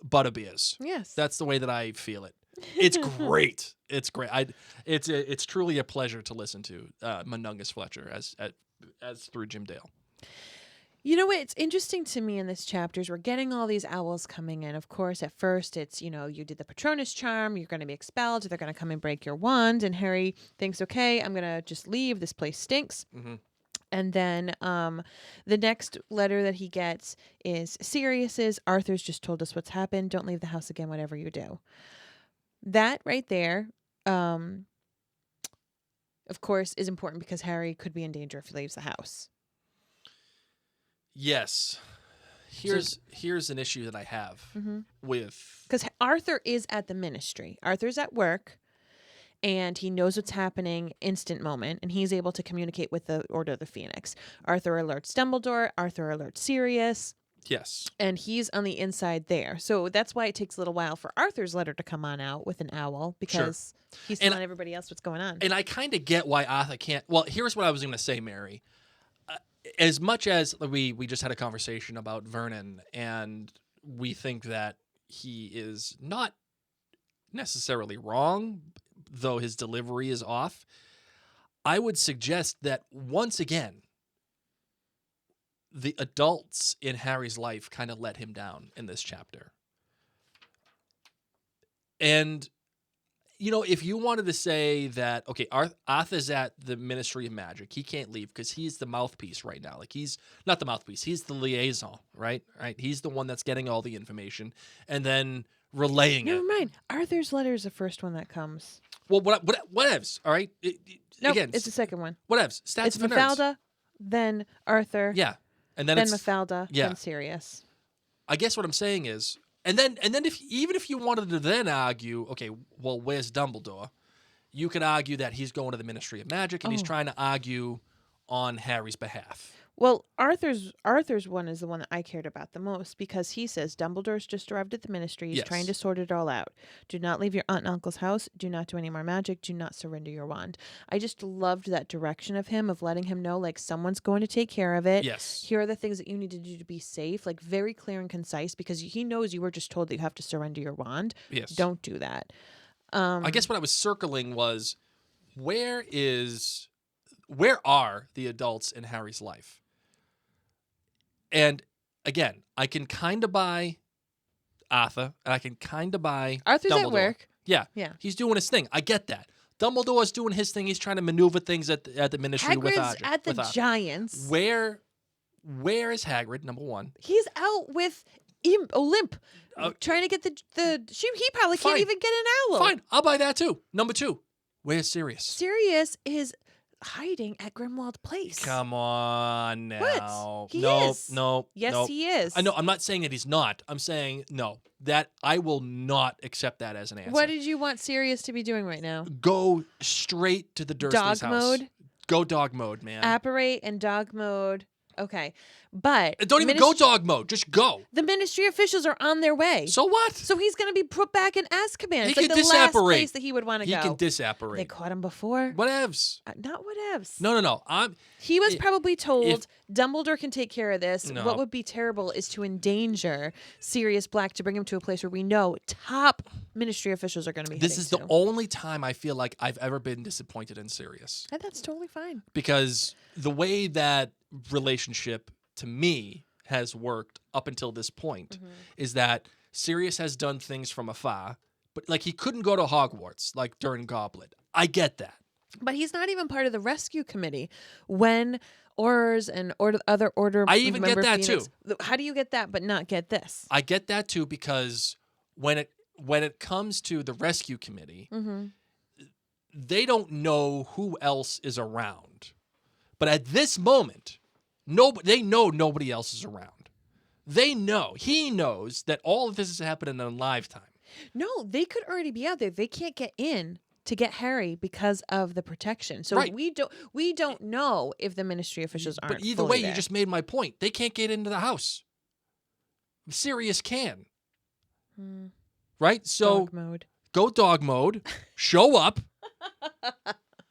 Speaker 2: butterbeers.
Speaker 1: Yes.
Speaker 2: That's the way that I feel it. It's great. It's great. It's truly a pleasure to listen to Mundungus Fletcher as through Jim Dale.
Speaker 1: You know what's interesting to me in this chapter is we're getting all these owls coming in. Of course, at first it's, you did the Patronus charm, you're going to be expelled, they're going to come and break your wand. And Harry thinks, okay, I'm going to just leave. This place stinks.
Speaker 2: Mm-hmm.
Speaker 1: And then the next letter that he gets is Sirius's. Arthur's just told us what's happened. Don't leave the house again, whatever you do. That right there, of course, is important because Harry could be in danger if he leaves the house.
Speaker 2: Yes. Here's an issue that I have with...
Speaker 1: Because Arthur is at the ministry. Arthur's at work, and he knows what's happening instant moment, and he's able to communicate with the Order of the Phoenix. Arthur alerts Dumbledore. Arthur alerts Sirius.
Speaker 2: Yes.
Speaker 1: And he's on the inside there. So that's why it takes a little while for Arthur's letter to come on out with an owl, because he's telling everybody else what's going on.
Speaker 2: And I kind of get why Arthur can't... Well, here's what I was going to say, Mary. As much as we just had a conversation about Vernon, and we think that he is not necessarily wrong, though his delivery is off, I would suggest that once again, the adults in Harry's life kind of let him down in this chapter. And, if you wanted to say that, okay, Arthur's at the Ministry of Magic, he can't leave because he's the mouthpiece right now. Like, he's not the mouthpiece, he's the liaison, right? He's the one that's getting all the information and then relaying it.
Speaker 1: Never mind. Arthur's letter is the first one that comes.
Speaker 2: Well, whatevs, all right?
Speaker 1: No,
Speaker 2: again,
Speaker 1: it's the second one.
Speaker 2: Whatevs. Stats
Speaker 1: It's
Speaker 2: for nerds.
Speaker 1: Mafalda, then Arthur,
Speaker 2: Yeah. And then
Speaker 1: then
Speaker 2: it's
Speaker 1: Mafalda,
Speaker 2: yeah.
Speaker 1: then Sirius.
Speaker 2: I guess what I'm saying is, and then if you wanted to then argue, okay, well, where's Dumbledore? You could argue that he's going to the Ministry of Magic and he's trying to argue on Harry's behalf.
Speaker 1: Well, Arthur's one is the one that I cared about the most because he says Dumbledore's just arrived at the ministry. He's
Speaker 2: Yes.
Speaker 1: trying to sort it all out. Do not leave your aunt and uncle's house. Do not do any more magic. Do not surrender your wand. I just loved that direction of him, of letting him know, like, someone's going to take care of it.
Speaker 2: Yes.
Speaker 1: Here are the things that you need to do to be safe. Like, very clear and concise, because he knows you were just told that you have to surrender your wand.
Speaker 2: Yes.
Speaker 1: Don't do that.
Speaker 2: I guess what I was circling was, where are the adults in Harry's life? And again, I can kind of buy Arthur, and I can kind of buy
Speaker 1: Arthur's
Speaker 2: Dumbledore.
Speaker 1: at work.
Speaker 2: Yeah.
Speaker 1: Yeah.
Speaker 2: He's doing his thing. I get that. Dumbledore's doing his thing. He's trying to maneuver things at the ministry with
Speaker 1: Hagrid's
Speaker 2: Arthur.
Speaker 1: at the Giants.
Speaker 2: Where is Hagrid, number one?
Speaker 1: He's out with Olymp, trying to get the sheep. He probably
Speaker 2: Fine.
Speaker 1: can't even get an owl.
Speaker 2: Fine, I'll buy that too. Number two, where's Sirius?
Speaker 1: Sirius is hiding at Grimwald Place.
Speaker 2: Come on now.
Speaker 1: What? He
Speaker 2: no,
Speaker 1: is.
Speaker 2: no.
Speaker 1: Yes,
Speaker 2: no.
Speaker 1: he is.
Speaker 2: I know. I'm not saying that he's not. I'm saying no. That I will not accept that as an answer.
Speaker 1: What did you want Sirius to be doing right now?
Speaker 2: Go straight to the Dursley's
Speaker 1: Dog
Speaker 2: house.
Speaker 1: mode?
Speaker 2: Go dog mode, man.
Speaker 1: Apparate and dog mode. Okay. But
Speaker 2: Don't even go dog mode. Just go.
Speaker 1: the ministry officials are on their way.
Speaker 2: So what?
Speaker 1: So he's going to be put back in Azkaban.
Speaker 2: He
Speaker 1: It's like
Speaker 2: can
Speaker 1: the last
Speaker 2: disapparate.
Speaker 1: place that he would want to
Speaker 2: He
Speaker 1: go.
Speaker 2: can disapparate.
Speaker 1: They caught him before.
Speaker 2: Whatevs.
Speaker 1: Not whatevs.
Speaker 2: No.
Speaker 1: He was
Speaker 2: If-
Speaker 1: probably told Dumbledore can take care of this.
Speaker 2: No.
Speaker 1: What would be terrible is to endanger Sirius Black, to bring him to a place where we know top ministry officials are going to be.
Speaker 2: This is the only time I feel like I've ever been disappointed in Sirius.
Speaker 1: And that's totally fine.
Speaker 2: Because the way that relationship to me has worked up until this point is that Sirius has done things from afar, but like he couldn't go to Hogwarts like during Goblet. I get that.
Speaker 1: But he's not even part of the rescue committee when Aurors and other order.
Speaker 2: I even get
Speaker 1: member
Speaker 2: that
Speaker 1: Phoenix,
Speaker 2: too.
Speaker 1: How do you get that but not get this?
Speaker 2: I get that too because when it comes to the rescue committee, they don't know who else is around. But at this moment, they know nobody else is around. They know. He knows that all of this is happening in a lifetime.
Speaker 1: No, they could already be out there. They can't get in to get Harry because of the protection. So
Speaker 2: Right.
Speaker 1: we don't know if the ministry officials aren't.
Speaker 2: But either
Speaker 1: fully
Speaker 2: way,
Speaker 1: there.
Speaker 2: you just made my point. They can't get into the house. Sirius can. Right? So
Speaker 1: Dog mode.
Speaker 2: go dog mode, show up,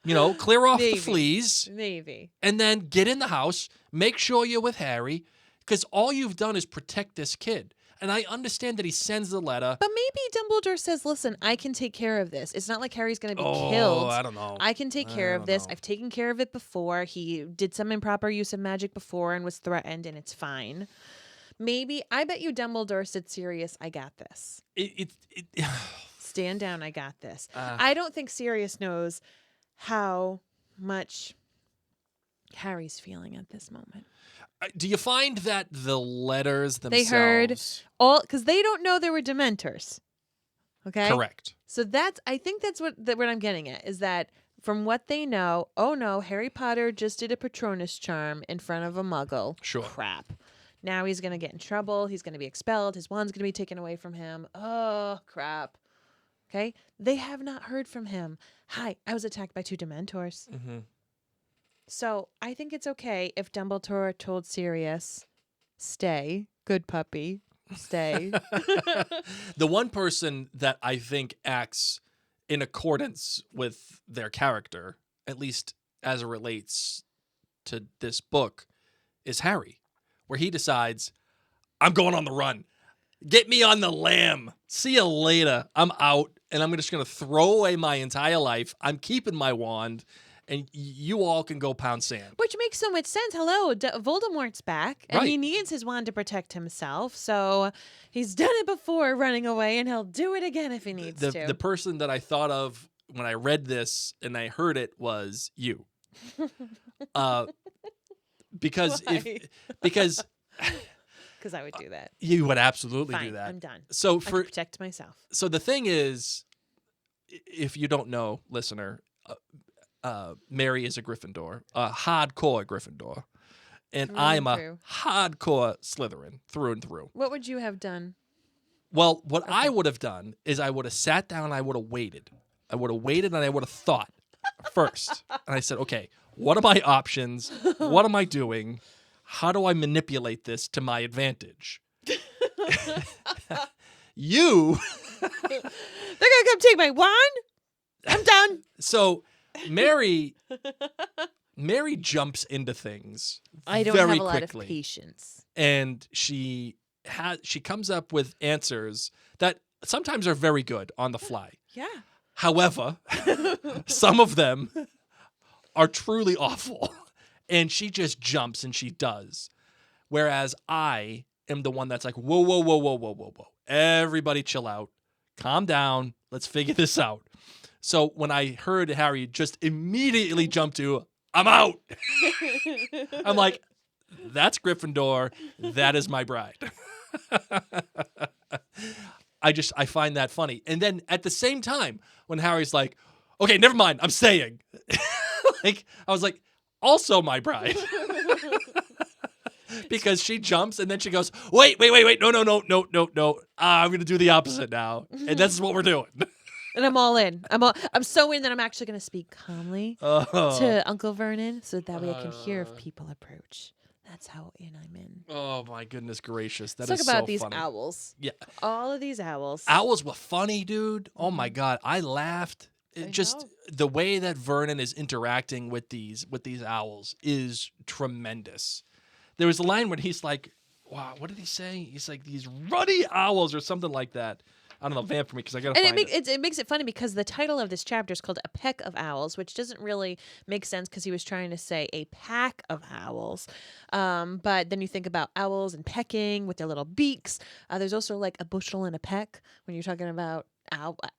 Speaker 2: clear off
Speaker 1: Maybe.
Speaker 2: the fleas,
Speaker 1: Maybe.
Speaker 2: and then get in the house, make sure you're with Harry, because all you've done is protect this kid. And I understand that he sends the letter.
Speaker 1: But maybe Dumbledore says, listen, I can take care of this. It's not like Harry's going to be
Speaker 2: Oh,
Speaker 1: killed.
Speaker 2: I don't know.
Speaker 1: I can take care of this.
Speaker 2: know.
Speaker 1: I've taken care of it before. He did some improper use of magic before and was threatened, and it's fine. Maybe, I bet you Dumbledore said, Sirius, I got this. Stand down, I got this. I don't think Sirius knows how much Harry's feeling at this moment.
Speaker 2: Do you find that the letters themselves...
Speaker 1: They heard all, because they don't know there were Dementors. Okay?
Speaker 2: Correct.
Speaker 1: So I think that's what I'm getting at, is that from what they know, oh no, Harry Potter just did a Patronus charm in front of a muggle.
Speaker 2: Sure.
Speaker 1: Crap. Now he's going to get in trouble. He's going to be expelled. His wand's going to be taken away from him. Oh, crap. Okay? They have not heard from him. Hi, I was attacked by 2 Dementors.
Speaker 2: Mm-hmm.
Speaker 1: So I think it's okay if Dumbledore told Sirius, stay, good puppy, stay.
Speaker 2: The one person that I think acts in accordance with their character, at least as it relates to this book, is Harry, where he decides, I'm going on the run. Get me on the lam. See you later. I'm out, and I'm just going to throw away my entire life. I'm keeping my wand, and you all can go pound sand.
Speaker 1: Which makes so much sense. Hello, Voldemort's back, and he needs his wand to protect himself. So he's done it before running away, and he'll do it again if he needs to.
Speaker 2: The person that I thought of when I read this and I heard it was you. Because because
Speaker 1: I would do that.
Speaker 2: you would absolutely
Speaker 1: Fine,
Speaker 2: do that.
Speaker 1: I'm done.
Speaker 2: So
Speaker 1: I can protect myself.
Speaker 2: So the thing is, if you don't know, listener, Mary is a Gryffindor, a hardcore Gryffindor, and I'm a hardcore Slytherin through and through.
Speaker 1: What would you have done?
Speaker 2: Well, what I would have done is I would have sat down and I would have waited. I would have waited and I would have thought first. And I said, okay, what are my options? What am I doing? How do I manipulate this to my advantage? You...
Speaker 1: They're going to come take my wand? I'm done.
Speaker 2: So Mary jumps into things
Speaker 1: I don't
Speaker 2: very
Speaker 1: have a lot of
Speaker 2: quickly.
Speaker 1: patience.
Speaker 2: And she comes up with answers that sometimes are very good on the fly.
Speaker 1: Yeah.
Speaker 2: However, some of them are truly awful. And she just jumps and she does. Whereas I am the one that's like, whoa, whoa, whoa, whoa, whoa, whoa, whoa. Everybody chill out. Calm down. Let's figure this out. So when I heard Harry just immediately jump to, I'm out. I'm like, that's Gryffindor. That is my bride. I find that funny. And then at the same time, when Harry's like, okay, never mind, I'm staying. I was like, also my bride. Because she jumps and then she goes, wait, no. I'm going to do the opposite now. And that's what we're doing.
Speaker 1: And I'm all in. I'm so in that I'm actually going to speak calmly to Uncle Vernon so that way I can hear if people approach. That's how in I'm in.
Speaker 2: Oh, my goodness gracious. That
Speaker 1: Let's
Speaker 2: is
Speaker 1: talk about
Speaker 2: so
Speaker 1: these
Speaker 2: funny.
Speaker 1: owls.
Speaker 2: Yeah.
Speaker 1: All of these owls.
Speaker 2: Owls were funny, dude. Oh, my God. I laughed. Just the way that Vernon is interacting with these owls is tremendous. There was a line when he's like, wow, what did he say? He's like, these ruddy owls or something like that. I don't know, vamp for me because I got to find it.
Speaker 1: It makes it funny because the title of this chapter is called A Peck of Owls, which doesn't really make sense because he was trying to say a pack of owls. But then you think about owls and pecking with their little beaks. There's also like a bushel and a peck when you're talking about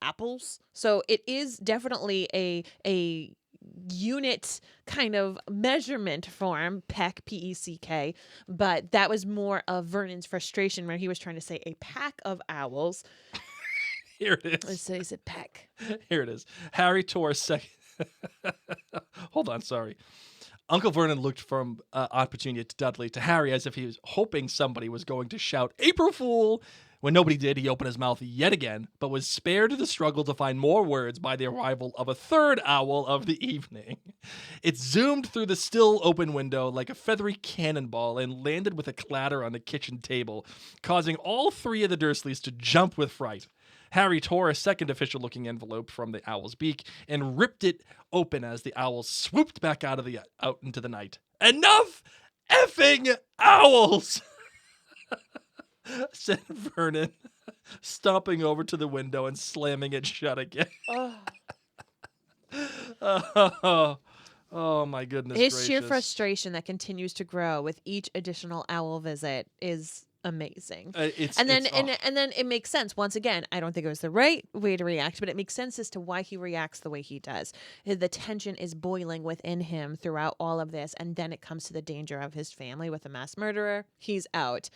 Speaker 1: apples. So it is definitely a unit kind of measurement form, Peck, P-E-C-K, but that was more of Vernon's frustration where he was trying to say a pack of owls.
Speaker 2: Here it is.
Speaker 1: So he said Peck.
Speaker 2: Here it is. Harry tore a second. Hold on, sorry. Uncle Vernon looked from Aunt Petunia to Dudley to Harry as if he was hoping somebody was going to shout, April Fool! When nobody did, he opened his mouth yet again, but was spared the struggle to find more words by the arrival of a third owl of the evening. It zoomed through the still open window like a feathery cannonball and landed with a clatter on the kitchen table, causing all three of the Dursleys to jump with fright. Harry tore a second official-looking envelope from the owl's beak and ripped it open as the owl swooped back out into the night. Enough effing owls! Said Vernon, stomping over to the window and slamming it shut again. Oh my goodness
Speaker 1: His
Speaker 2: gracious.
Speaker 1: sheer frustration that continues to grow with each additional owl visit is amazing. And then it makes sense. Once again, I don't think it was the right way to react, but it makes sense as to why he reacts the way he does. The tension is boiling within him throughout all of this, and then it comes to the danger of his family with a mass murderer. He's out.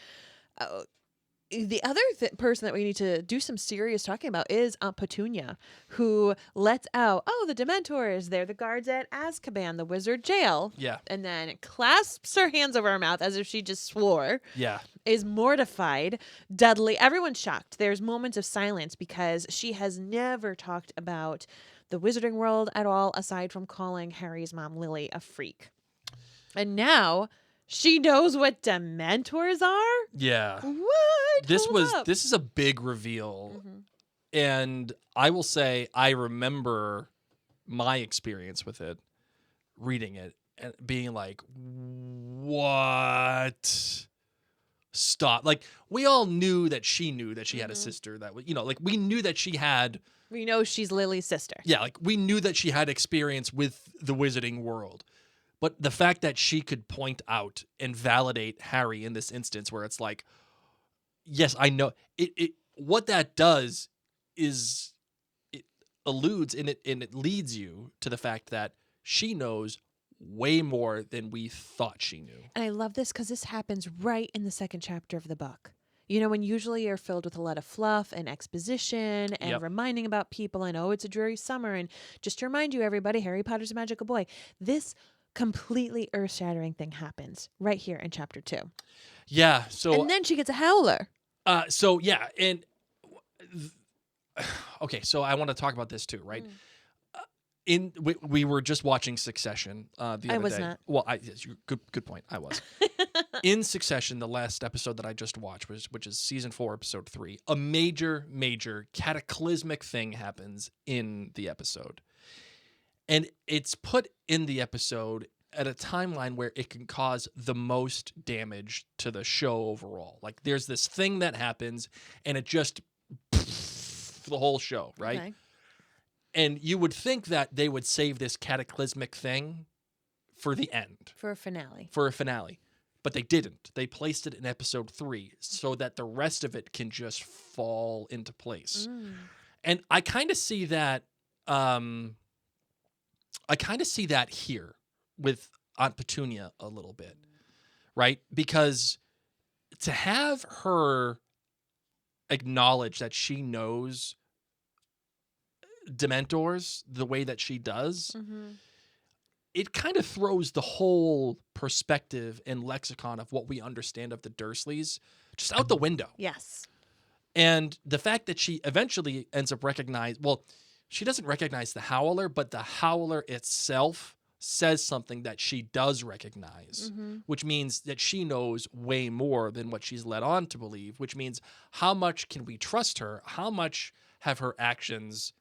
Speaker 1: The other person that we need to do some serious talking about is Aunt Petunia, who lets out, the Dementors, they're the guards at Azkaban, the wizard jail.
Speaker 2: Yeah.
Speaker 1: And then clasps her hands over her mouth as if she just swore.
Speaker 2: Yeah.
Speaker 1: Is mortified. Dudley, everyone's shocked. There's moments of silence because she has never talked about the wizarding world at all, aside from calling Harry's mom, Lily, a freak. And now she knows what Dementors are?
Speaker 2: Yeah.
Speaker 1: What?
Speaker 2: This is a big reveal.
Speaker 1: Mm-hmm.
Speaker 2: And I will say I remember my experience with it, reading it and being like, "What? Stop." Like we all knew that she had a sister that was, like we knew that she had.
Speaker 1: We know she's Lily's sister.
Speaker 2: Yeah, like we knew that she had experience with the wizarding world. But the fact that she could point out and validate Harry in this instance where it's like, yes, I know it what that does is it alludes and it leads you to the fact that she knows way more than we thought she knew.
Speaker 1: And I love this because this happens right in the second chapter of the book. You know, when usually you're filled with a lot of fluff and exposition and reminding about people and, it's a dreary summer. And just to remind you, everybody, Harry Potter's a magical boy. This completely earth-shattering thing happens right here in chapter 2.
Speaker 2: Yeah. So
Speaker 1: and then she gets a howler.
Speaker 2: And okay, so I want to talk about this too, right? We were just watching Succession the other day.
Speaker 1: I was not.
Speaker 2: Well, good point. I was. In Succession, the last episode that I just watched, which is season 4, episode 3, a major cataclysmic thing happens in the episode. And it's put in the episode at a timeline where it can cause the most damage to the show overall. Like there's this thing that happens and it just the whole show, right? Okay. And you would think that they would save this cataclysmic thing for the end.
Speaker 1: For a finale.
Speaker 2: But they didn't. They placed it in episode 3 so that the rest of it can just fall into place. And I kind of see that here with Aunt Petunia a little bit, right? Because to have her acknowledge that she knows Dementors the way that she does, it kind of throws the whole perspective and lexicon of what we understand of the Dursleys just out the window.
Speaker 1: Yes.
Speaker 2: And the fact that she eventually ends up she doesn't recognize the Howler, but the Howler itself says something that she does recognize, which means that she knows way more than what she's led on to believe, which means how much can we trust her? How much have her actions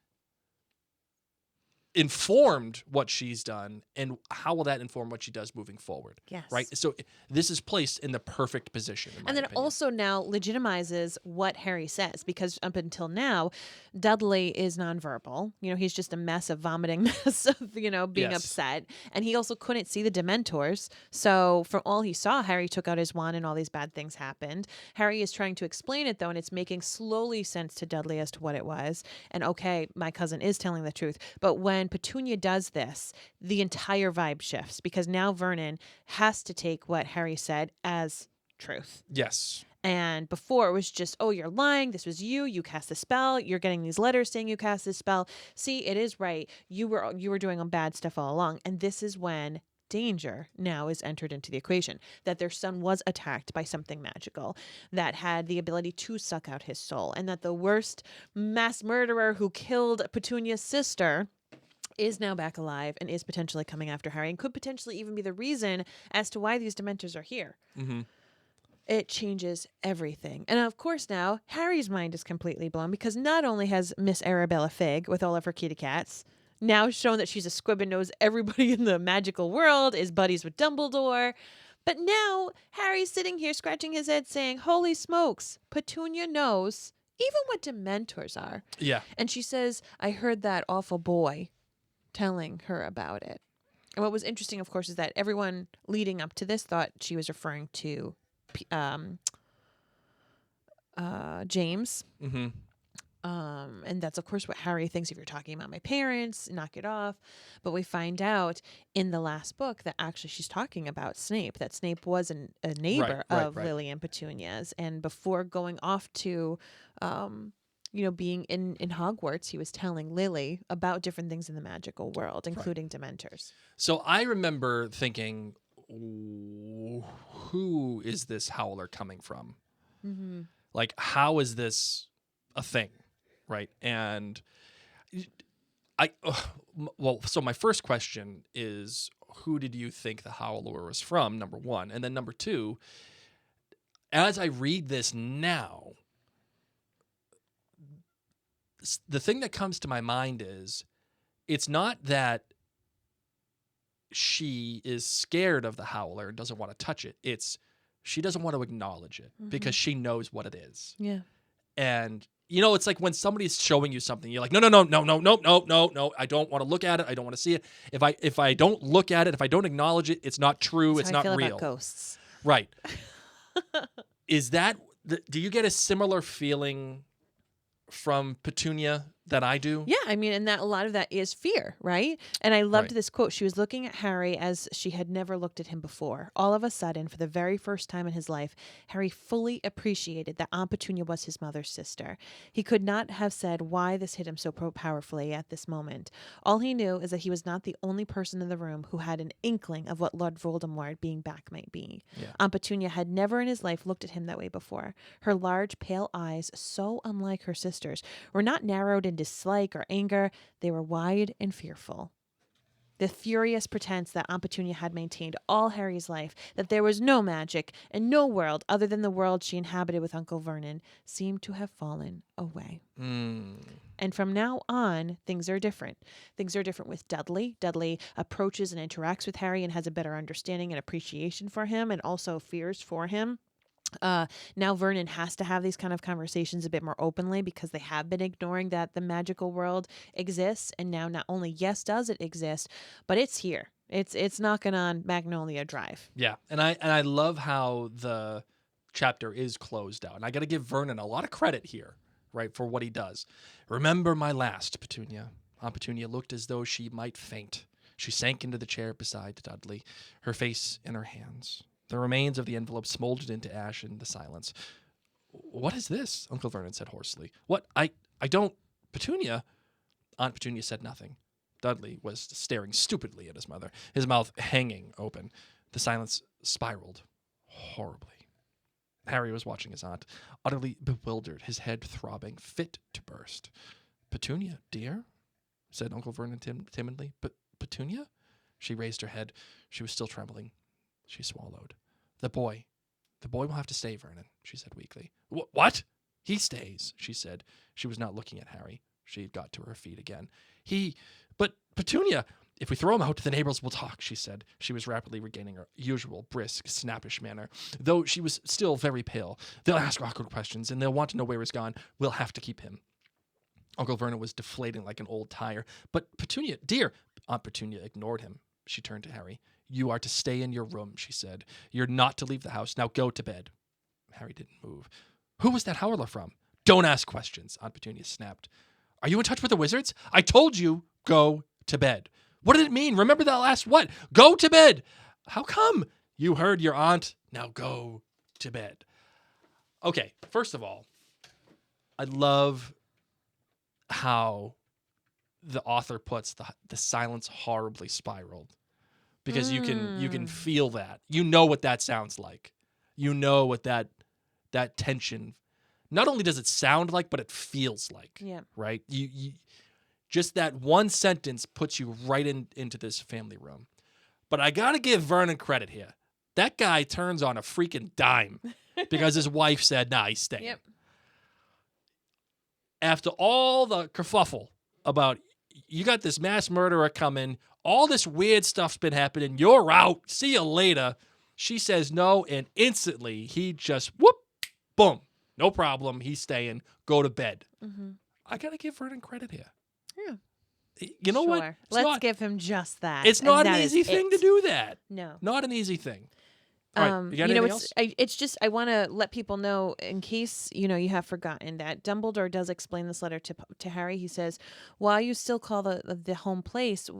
Speaker 2: informed what she's done, and how will that inform what she does moving forward?
Speaker 1: Yes.
Speaker 2: Right? So this is placed in the perfect position, in my opinion.
Speaker 1: It also now legitimizes what Harry says, because up until now, Dudley is nonverbal. You know, he's just a mess of vomiting mess of, being upset. And he also couldn't see the Dementors. So from all he saw, Harry took out his wand and all these bad things happened. Harry is trying to explain it, though, and it's making slowly sense to Dudley as to what it was. And okay, my cousin is telling the truth. But when Petunia does this, the entire vibe shifts, because now Vernon has to take what Harry said as truth.
Speaker 2: Yes.
Speaker 1: And before it was just, you're lying. This was you cast the spell. You're getting these letters saying you cast this spell. See, it is right. You were doing bad stuff all along. And this is when danger now is entered into the equation, that their son was attacked by something magical that had the ability to suck out his soul, and that the worst mass murderer who killed Petunia's sister is now back alive and is potentially coming after Harry and could potentially even be the reason as to why these Dementors are here.
Speaker 2: Mm-hmm.
Speaker 1: It changes everything. And of course now, Harry's mind is completely blown because not only has Miss Arabella Figg, with all of her kitty cats, now shown that she's a squib and knows everybody in the magical world, is buddies with Dumbledore, but now Harry's sitting here scratching his head saying, holy smokes, Petunia knows even what Dementors are.
Speaker 2: Yeah.
Speaker 1: And she says, I heard that awful boy telling her about it. And what was interesting, of course, is that everyone leading up to this thought she was referring to James.
Speaker 2: Mm-hmm.
Speaker 1: And that's, of course, what Harry thinks. If you're talking about my parents, knock it off. But we find out in the last book that actually she's talking about Snape, that Snape was a neighbor of Lily and Petunia's. And before going off to being in Hogwarts, he was telling Lily about different things in the magical world, including Dementors.
Speaker 2: So I remember thinking, who is this Howler coming from?
Speaker 1: Mm-hmm.
Speaker 2: Like, how is this a thing? Right. And so my first question is, who did you think the Howler was from? Number one. And then number two, as I read this now, the thing that comes to my mind is, it's not that she is scared of the Howler and doesn't want to touch it. It's she doesn't want to acknowledge it because she knows what it is.
Speaker 1: Yeah.
Speaker 2: And, it's like when somebody's showing you something, you're like, no, I don't want to look at it. I don't want to see it. If I don't look at it, if I don't acknowledge it, it's not true.
Speaker 1: That's
Speaker 2: it's
Speaker 1: how I
Speaker 2: not
Speaker 1: feel
Speaker 2: real.
Speaker 1: about ghosts.
Speaker 2: Right. Is that, do you get a similar feeling from Petunia that I do?
Speaker 1: Yeah, I mean, and that a lot of that is fear, right? And I loved
Speaker 2: Right.
Speaker 1: this quote. She was looking at Harry as she had never looked at him before. All of a sudden, for the very first time in his life, Harry fully appreciated that Aunt Petunia was his mother's sister. He could not have said why this hit him so powerfully at this moment. All he knew is that he was not the only person in the room who had an inkling of what Lord Voldemort being back might be.
Speaker 2: Yeah.
Speaker 1: Aunt Petunia had never in his life looked at him that way before. Her large, pale eyes, so unlike her sisters, were not narrowed in dislike or anger. They were wide and fearful. The furious pretense that Aunt Petunia had maintained all Harry's life, that there was no magic and no world other than the world she inhabited with Uncle Vernon, seemed to have fallen away. And from now on, things are different. Things are different with Dudley. Dudley approaches and interacts with Harry and has a better understanding and appreciation for him and also fears for him. Now Vernon has to have these kind of conversations a bit more openly because they have been ignoring that the magical world exists, and now not only does it exist, but it's here. It's knocking on Magnolia Drive.
Speaker 2: Yeah, and I love how the chapter is closed out. And I got to give Vernon a lot of credit here, right, for what he does. Remember my last, Petunia. Aunt Petunia looked as though she might faint. She sank into the chair beside Dudley, her face in her hands. The remains of the envelope smoldered into ash in the silence. What is this? Uncle Vernon said hoarsely. What? I don't... Petunia? Aunt Petunia said nothing. Dudley was staring stupidly at his mother, his mouth hanging open. The silence spiraled horribly. Harry was watching his aunt, utterly bewildered, his head throbbing, fit to burst. Petunia, dear? Said Uncle Vernon timidly. But Petunia? She raised her head. She was still trembling. She swallowed. The boy will have to stay, Vernon, she said weakly. What? He stays, she said. She was not looking at Harry. She had got to her feet again. But Petunia, if we throw him out, the neighbors will talk, she said. She was rapidly regaining her usual brisk, snappish manner, though she was still very pale. They'll ask awkward questions, and they'll want to know where he's gone. We'll have to keep him. Uncle Vernon was deflating like an old tire. But Petunia, dear, Aunt Petunia ignored him. She turned to Harry. You are to stay in your room, she said. You're not to leave the house. Now go to bed. Harry didn't move. Who was that Howler from? Don't ask questions, Aunt Petunia snapped. Are you in touch with the wizards? I told you, go to bed. What did it mean? Remember that last what? Go to bed. How come? You heard your aunt. Now go to bed. Okay, first of all, I love how the author puts the silence horribly spiraled. because you can feel that. You know what that sounds like. You know what that tension. Not only does it sound like, but it feels like.
Speaker 1: Yeah.
Speaker 2: Right. You just that one sentence puts you right into this family room. But I gotta give Vernon credit here. That guy turns on a freaking dime because his wife said, "Nah, he's staying."
Speaker 1: Yep.
Speaker 2: After all the kerfuffle about you got this mass murderer coming, all this weird stuff's been happening, you're out, see you later. She says no, and instantly he just whoop, boom, no problem, he's staying, go to bed.
Speaker 1: Mm-hmm.
Speaker 2: I gotta give Vernon credit here.
Speaker 1: Yeah.
Speaker 2: You know what? It's
Speaker 1: Let's give him just that.
Speaker 2: It's
Speaker 1: and
Speaker 2: not an
Speaker 1: that
Speaker 2: easy
Speaker 1: is
Speaker 2: thing
Speaker 1: it.
Speaker 2: to do that.
Speaker 1: No.
Speaker 2: Not an easy thing. All right, you got anything else?
Speaker 1: It's just I want to let people know in case you have forgotten that Dumbledore does explain this letter to Harry. He says, while you still call the home place,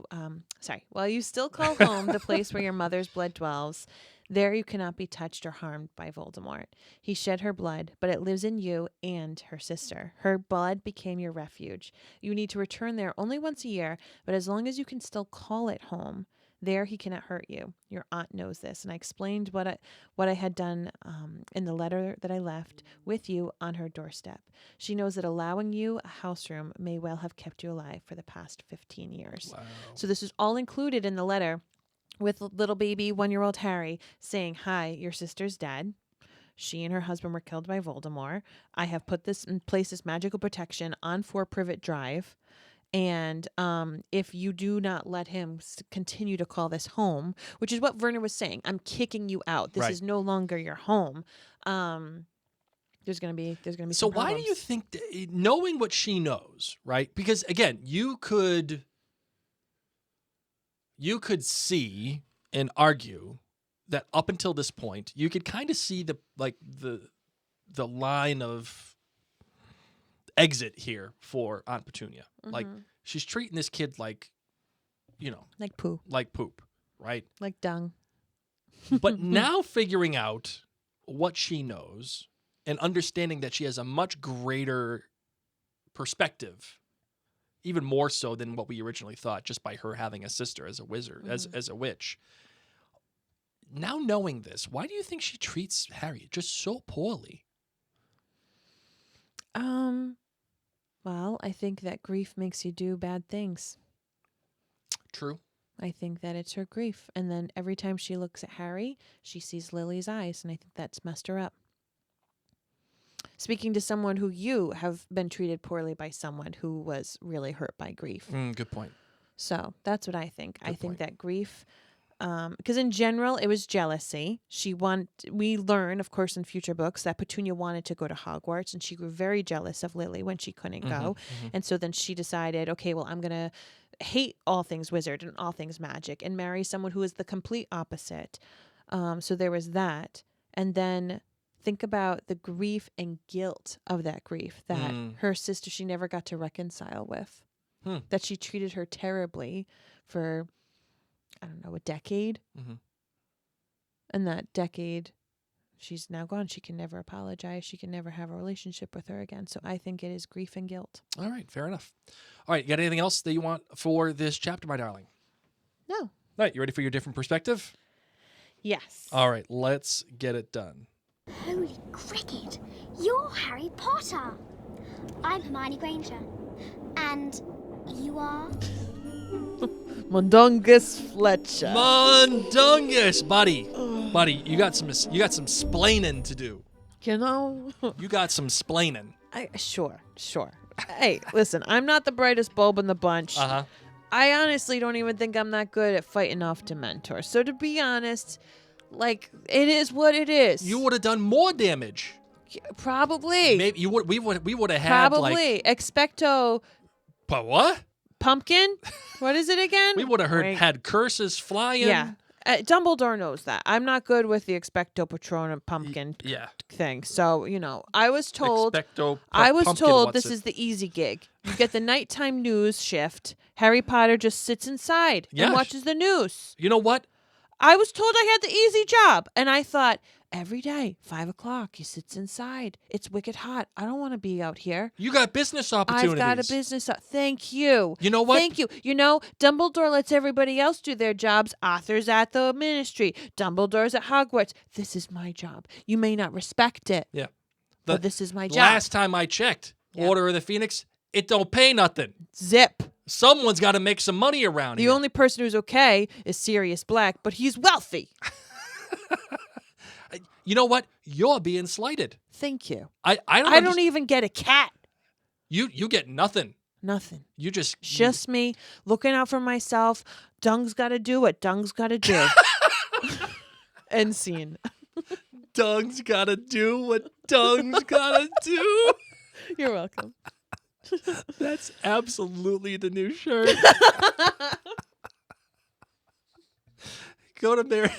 Speaker 1: while you still call home the place where your mother's blood dwells, there you cannot be touched or harmed by Voldemort. He shed her blood, but it lives in you and her sister. Her blood became your refuge. You need to return there only once a year, but as long as you can still call it home, there he cannot hurt you. Your aunt knows this. And I explained what I had done in the letter that I left with you on her doorstep. She knows that allowing you a house room may well have kept you alive for the past 15 years.
Speaker 2: Wow.
Speaker 1: So this is all included in the letter with little baby 1-year-old Harry saying, "Hi, your sister's dead. She and her husband were killed by Voldemort. I have put this in place, this magical protection on 4 Privet Drive. And if you do not let him continue to call this home," which is what Vernon was saying, "I'm kicking you out. This is no longer your home." There's gonna be
Speaker 2: So
Speaker 1: some
Speaker 2: why do you
Speaker 1: problems.
Speaker 2: think, knowing what she knows, right? Because again, you could see and argue that up until this point, you could kind of see the line of exit here for Aunt Petunia. Like, she's treating this kid like
Speaker 1: poo,
Speaker 2: like poop, right?
Speaker 1: like dung.
Speaker 2: But now figuring out what she knows and understanding that she has a much greater perspective, even more so than what we originally thought, just by her having a sister as a wizard, as a witch. Now knowing this, why do you think she treats Harry just so poorly?
Speaker 1: Well, I think that grief makes you do bad things.
Speaker 2: True.
Speaker 1: I think that it's her grief. And then every time she looks at Harry, she sees Lily's eyes, and I think that's messed her up. Speaking to someone who you have been treated poorly by someone who was really hurt by grief.
Speaker 2: Good point.
Speaker 1: So that's what I think. I think
Speaker 2: point.
Speaker 1: that grief, because in general, it was jealousy. We learn, of course, in future books that Petunia wanted to go to Hogwarts, and she grew very jealous of Lily when she couldn't go. And so then she decided, okay, well, I'm going to hate all things wizard and all things magic and marry someone who is the complete opposite. So there was that. And then think about the grief and guilt of that grief that her sister, she never got to reconcile with. That she treated her terribly for, I don't know, a decade. And that decade, she's now gone. She can never apologize. She can never have a relationship with her again. So I think it is grief and guilt.
Speaker 2: All right, fair enough. All right, you got anything else that you want for this chapter, my darling?
Speaker 1: No.
Speaker 2: All right, you ready for your different perspective?
Speaker 1: Yes.
Speaker 2: All right, let's get it done.
Speaker 5: Holy cricket! You're Harry Potter! I'm Hermione Granger. And you are?
Speaker 1: Mundungus Fletcher.
Speaker 2: Mundungus, buddy. Buddy, you got some splaining to do.
Speaker 1: You know?
Speaker 2: You got some splaining.
Speaker 1: Sure. Hey, listen, I'm not the brightest bulb in the bunch. I honestly don't even think I'm that good at fighting off Dementor. So to be honest, like, it is what it is.
Speaker 2: You would have done more damage.
Speaker 1: Probably.
Speaker 2: Maybe you would. We would have had
Speaker 1: Probably. Expecto.
Speaker 2: What?
Speaker 1: Pumpkin? What is it again?
Speaker 2: We would have
Speaker 1: Right.
Speaker 2: had curses flying.
Speaker 1: Yeah. Dumbledore knows that. I'm not good with the Expecto Patronum pumpkin thing. So, I was told this is the easy gig. You get the nighttime news shift. Harry Potter just sits inside and watches the news.
Speaker 2: You know what?
Speaker 1: I was told I had the easy job. And I thought, every day, 5 o'clock, he sits inside. It's wicked hot. I don't want to be out here.
Speaker 2: You got business opportunities.
Speaker 1: I've got a business. Thank you.
Speaker 2: You know what?
Speaker 1: Thank you. You know, Dumbledore lets everybody else do their jobs. Arthur's at the ministry. Dumbledore's at Hogwarts. This is my job. You may not respect it,
Speaker 2: Yeah.
Speaker 1: but this is my job.
Speaker 2: Last time I checked,
Speaker 1: Yeah.
Speaker 2: Order of the Phoenix, it don't pay nothing.
Speaker 1: Zip.
Speaker 2: Someone's got to make some money around
Speaker 1: The
Speaker 2: here.
Speaker 1: only person who's okay is Sirius Black, but he's wealthy.
Speaker 2: You know what? You're being slighted.
Speaker 1: Thank you.
Speaker 2: I
Speaker 1: I don't even get a cat.
Speaker 2: You get nothing.
Speaker 1: Nothing.
Speaker 2: You just
Speaker 1: Just me looking out for myself. Dung's got to do what Dung's got to do. End scene.
Speaker 2: Dung's gotta do what Dung's gotta do.
Speaker 1: You're welcome.
Speaker 2: That's absolutely the new shirt. Go to the